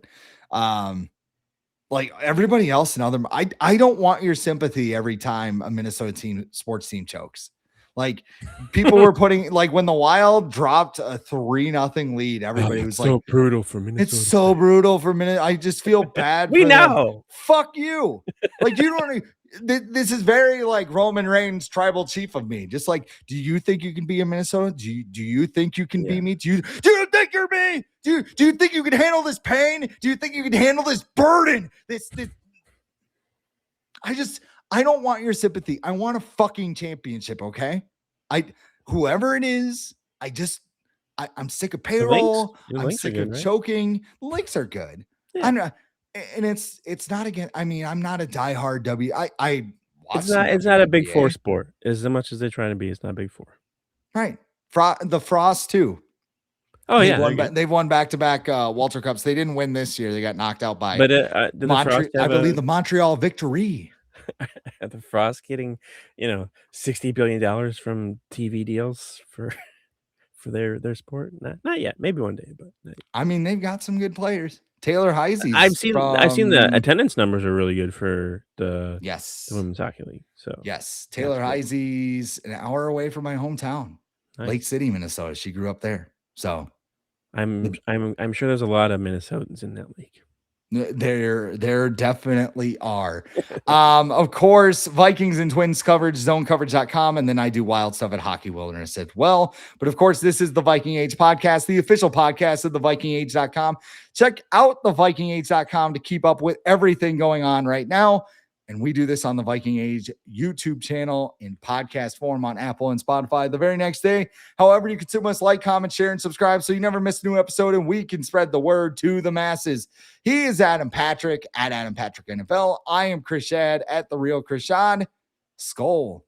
A: like everybody else and other, I don't want your sympathy every time a Minnesota sports team chokes. Like people were putting like when the Wild dropped a 3-0 lead, everybody was
B: so brutal for Minnesota.
A: It's so brutal for Minnesota. I just feel bad.
B: We know.
A: Them. Fuck you. Like you don't. This is very like Roman Reigns tribal chief of me. Just like, do you think you can be in Minnesota? Do you think you can be me? Do you think you're me? Do you think you can handle this pain? Do you think you can handle this burden? This I don't want your sympathy. I want a fucking championship, okay? Whoever it is, I'm sick of payroll. I'm sick of choking. The Lynx are good. Yeah. And it's not again. I mean, I'm not a diehard
B: It's not a big four sport as much as they're trying to be. It's not a big four,
A: right? The Frost too.
B: Oh
A: they've won back-to-back Walter Cups. They didn't win this year. They got knocked out by.
B: But
A: I believe the Montreal Victory.
B: The Frost getting $60 billion from TV deals for their sport. Not yet. Maybe one day, but
A: I mean they've got some good players. Taylor Heisey.
B: I've seen the attendance numbers are really good for the women's hockey league. So
A: yes, Taylor Heisey's an hour away from my hometown, Lake City, Minnesota. She grew up there, so
B: I'm sure there's a lot of Minnesotans in that league.
A: There definitely are. Of course, Vikings and Twins coverage, zonecoverage.com. And then I do wild stuff at Hockey Wilderness as well. But of course, this is the Viking Age podcast, the official podcast of the VikingAge.com. Check out the VikingAge.com to keep up with everything going on right now. And we do this on the Viking Age YouTube channel in podcast form on Apple and Spotify the very next day. However, you consume us, like, comment, share, and subscribe so you never miss a new episode and we can spread the word to the masses. He is Adam Patrick at Adam Patrick NFL. I am Chris Schad at The Real Chris Schad. SKOL.